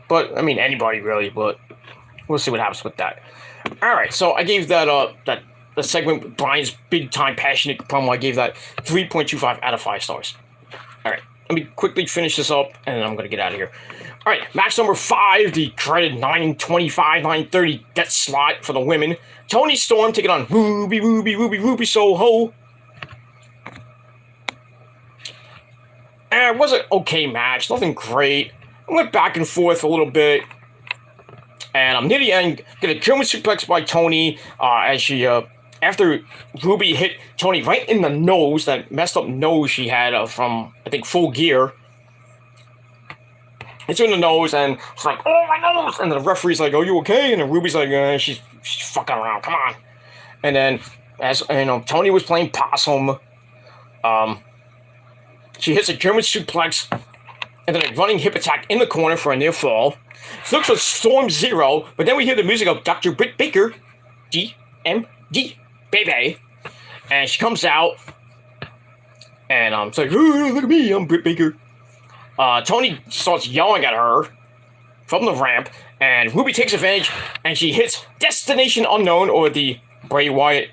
But I mean anybody really, but we'll see what happens with that. Alright, so I gave that the segment with Bryan's big time passionate promo, I gave that 3.25 out of 5 stars. Alright. Let me quickly finish this up, and then I'm going to get out of here. All right, match number 5, the dreaded 9:25, 9:30 death slot for the women. Toni Storm taking on Ruby Soho. And it was an okay match, nothing great. I went back and forth a little bit. And I'm near the end, get a German suplex by Toni as she... after Ruby hit Toni right in the nose, that messed up nose she had from, I think, Full Gear. It's in the nose, and she's like, oh, my nose! And the referee's like, are you okay? And then Ruby's like, she's fucking around, come on. And then, as you know, Toni was playing possum. She hits a German suplex, and then a running hip attack in the corner for a near fall. She looks for Storm Zero, but then we hear the music of Dr. Britt Baker, DMD. Baby, and she comes out, and it's like, oh, look at me, I'm Britt Baker. Toni starts yelling at her from the ramp, and Ruby takes advantage, and she hits Destination Unknown, or the Bray Wyatt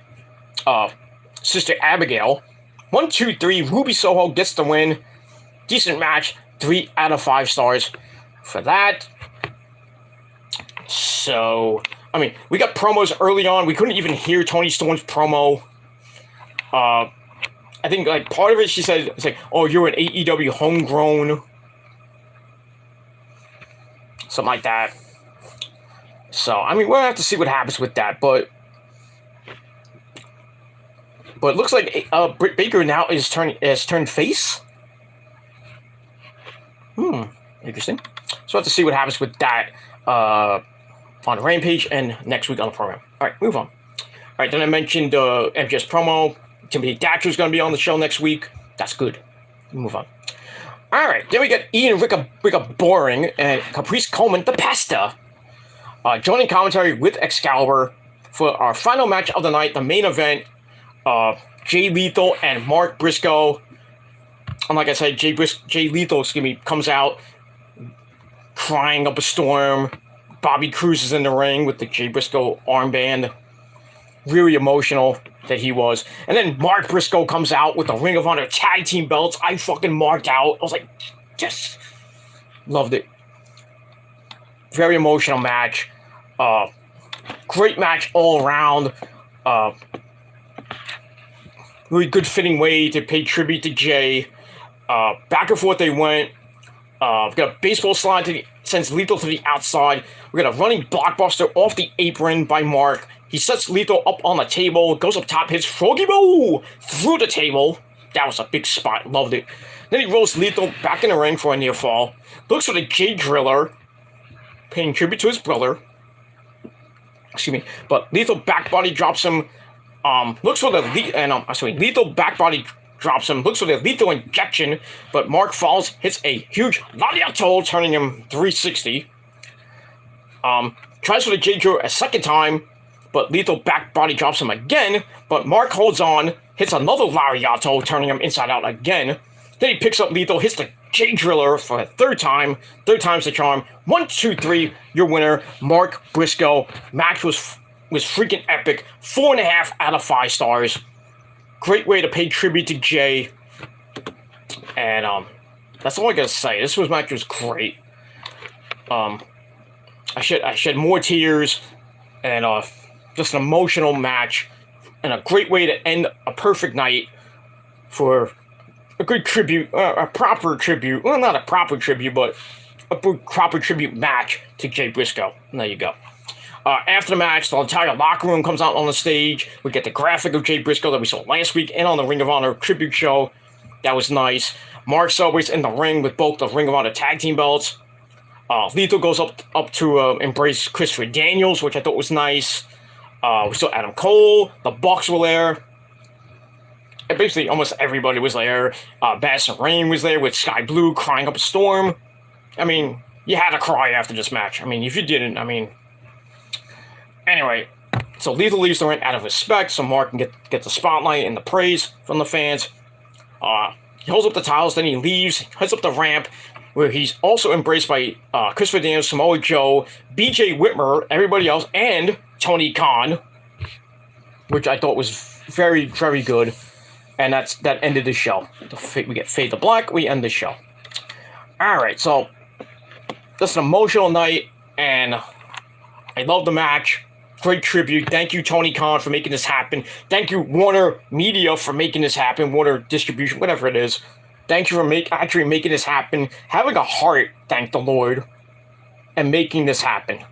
sister Abigail. 1, 2, 3, Ruby Soho gets the win. Decent match, 3 out of 5 stars for that. So... I mean, we got promos early on. We couldn't even hear Toni Storm's promo. I think, like, part of it, she said, it's like, oh, you're an AEW homegrown. Something like that. So, I mean, we'll have to see what happens with that, but it looks like Britt Baker now has turned face. Interesting. So we'll have to see what happens with that, on Rampage and next week on the program. Alright, move on. Alright, then I mentioned MJS promo. Timothy Thatcher's going to be on the show next week. That's good. Move on. Alright, then we got Ian Ricka Boring and Caprice Coleman, the Pasta, joining commentary with Excalibur for our final match of the night, the main event. Jay Lethal and Mark Briscoe. And like I said, Jay Lethal, comes out crying up a storm. Bobby Cruz is in the ring with the Jay Briscoe armband. Really emotional that he was. And then Mark Briscoe comes out with the Ring of Honor tag team belts. I fucking marked out. I was like, yes. Loved it. Very emotional match. Great match all around. Really good fitting way to pay tribute to Jay. Back and forth they went. We got a baseball slide sends Lethal to the outside. We got a running blockbuster off the apron by Mark. He sets Lethal up on the table, goes up top, hits Froggy Bow through the table. That was a big spot. Loved it. Then he rolls Lethal back in the ring for a near fall. Looks for the J Driller, paying tribute to his brother. Excuse me. But Lethal back body drops him. Looks for the Lethal back body drops him. Looks for the lethal injection, but Mark falls, hits a huge Lariato, turning him 360. Tries for the J Driller a second time, but Lethal back body drops him again. But Mark holds on, hits another Lariato, turning him inside out again. Then he picks up Lethal, hits the J Driller for a third time. Third time's the charm. 1, 2, 3. Your winner, Mark Briscoe. Match was freaking epic. 4.5 out of 5 stars. Great way to pay tribute to Jay. And that's all I gotta say. This match was great. I shed more tears, and just an emotional match, and a great way to end a perfect night for a good tribute, a proper tribute. Well, not a proper tribute, but a proper tribute match to Jay Briscoe. And there you go. After the match, the entire locker room comes out on the stage. We get the graphic of Jay Briscoe that we saw last week and on the Ring of Honor tribute show. That was nice. Mark celebrates in the ring with both the Ring of Honor tag team belts. Lethal goes up to embrace Christopher Daniels, which I thought was nice. We saw Adam Cole. The Bucks were there. And basically, almost everybody was there. Madison Rayne was there with Sky Blue crying up a storm. I mean, you had to cry after this match. I mean, if you didn't, I mean... Anyway, so Lethal leaves the ring out of respect, so Mark can get the spotlight and the praise from the fans. He holds up the towels, then he leaves, heads up the ramp, where he's also embraced by Christopher Daniels, Samoa Joe, BJ Whitmer, everybody else, and Tony Khan, which I thought was very, very good. And that ended the show. We get Fade to Black, we end the show. Alright, so just an emotional night, and I love the match. Great tribute. Thank you, Tony Khan, for making this happen. Thank you, Warner Media, for making this happen. Warner Distribution, whatever it is. Thank you for actually making this happen. Having a heart, thank the Lord, and making this happen.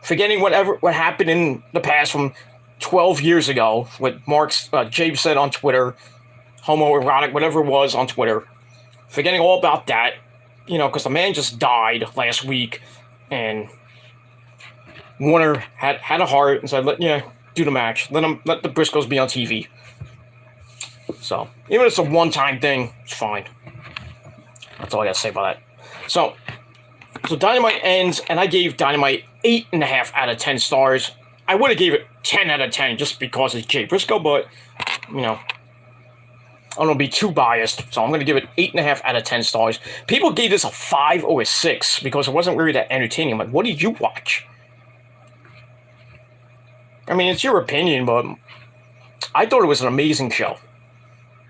Forgetting what happened in the past from 12 years ago, what Jabe said on Twitter, homoerotic, whatever it was on Twitter. Forgetting all about that, because the man just died last week, and Warner had a heart and said, do the match. Let the Briscoes be on TV. So, even if it's a one-time thing, it's fine. That's all I gotta say about that. So Dynamite ends, and I gave Dynamite 8.5 out of 10 stars. I would have gave it 10 out of 10 just because it's Jay Briscoe, but, I don't want to be too biased, so I'm going to give it 8.5 out of 10 stars. People gave this a 5 or a 6 because it wasn't really that entertaining. I'm like, what did you watch? I mean, it's your opinion, but I thought it was an amazing show.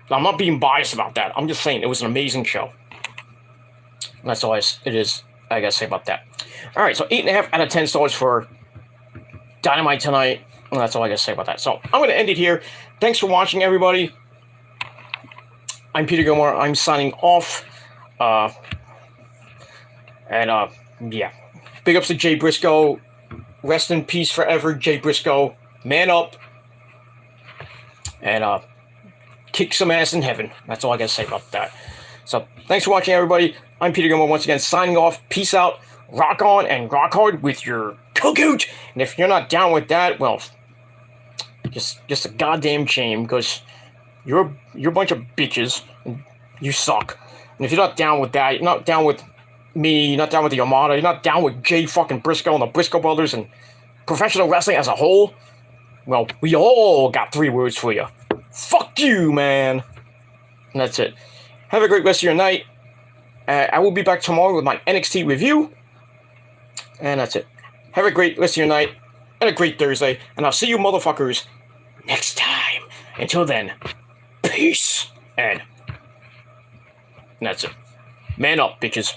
I'm not being biased about that. I'm just saying it was an amazing show. And that's all it is I gotta say about that. All right, so 8.5 out of 10 stars for Dynamite tonight. And that's all I gotta say about that. So I'm going to end it here. Thanks for watching, everybody. I'm Peter Gilmore. I'm signing off. Yeah. Big ups to Jay Briscoe. Rest in peace forever, Jay Briscoe. Man up. And kick some ass in heaven. That's all I got to say about that. So, thanks for watching, everybody. I'm Peter Gilmore once again signing off. Peace out. Rock on and rock hard with your cookoot. And if you're not down with that, well, just a goddamn shame, because you're a bunch of bitches. And you suck. And if you're not down with that, you're not down with me, you're not down with the Armada, you're not down with Jay fucking Briscoe and the Briscoe brothers and professional wrestling as a whole, well, we all got 3 words for you. Fuck you, man. And that's it. Have a great rest of your night. I will be back tomorrow with my NXT review. And that's it. Have a great rest of your night and a great Thursday. And I'll see you motherfuckers next time. Until then, peace. And that's it. Man up, bitches.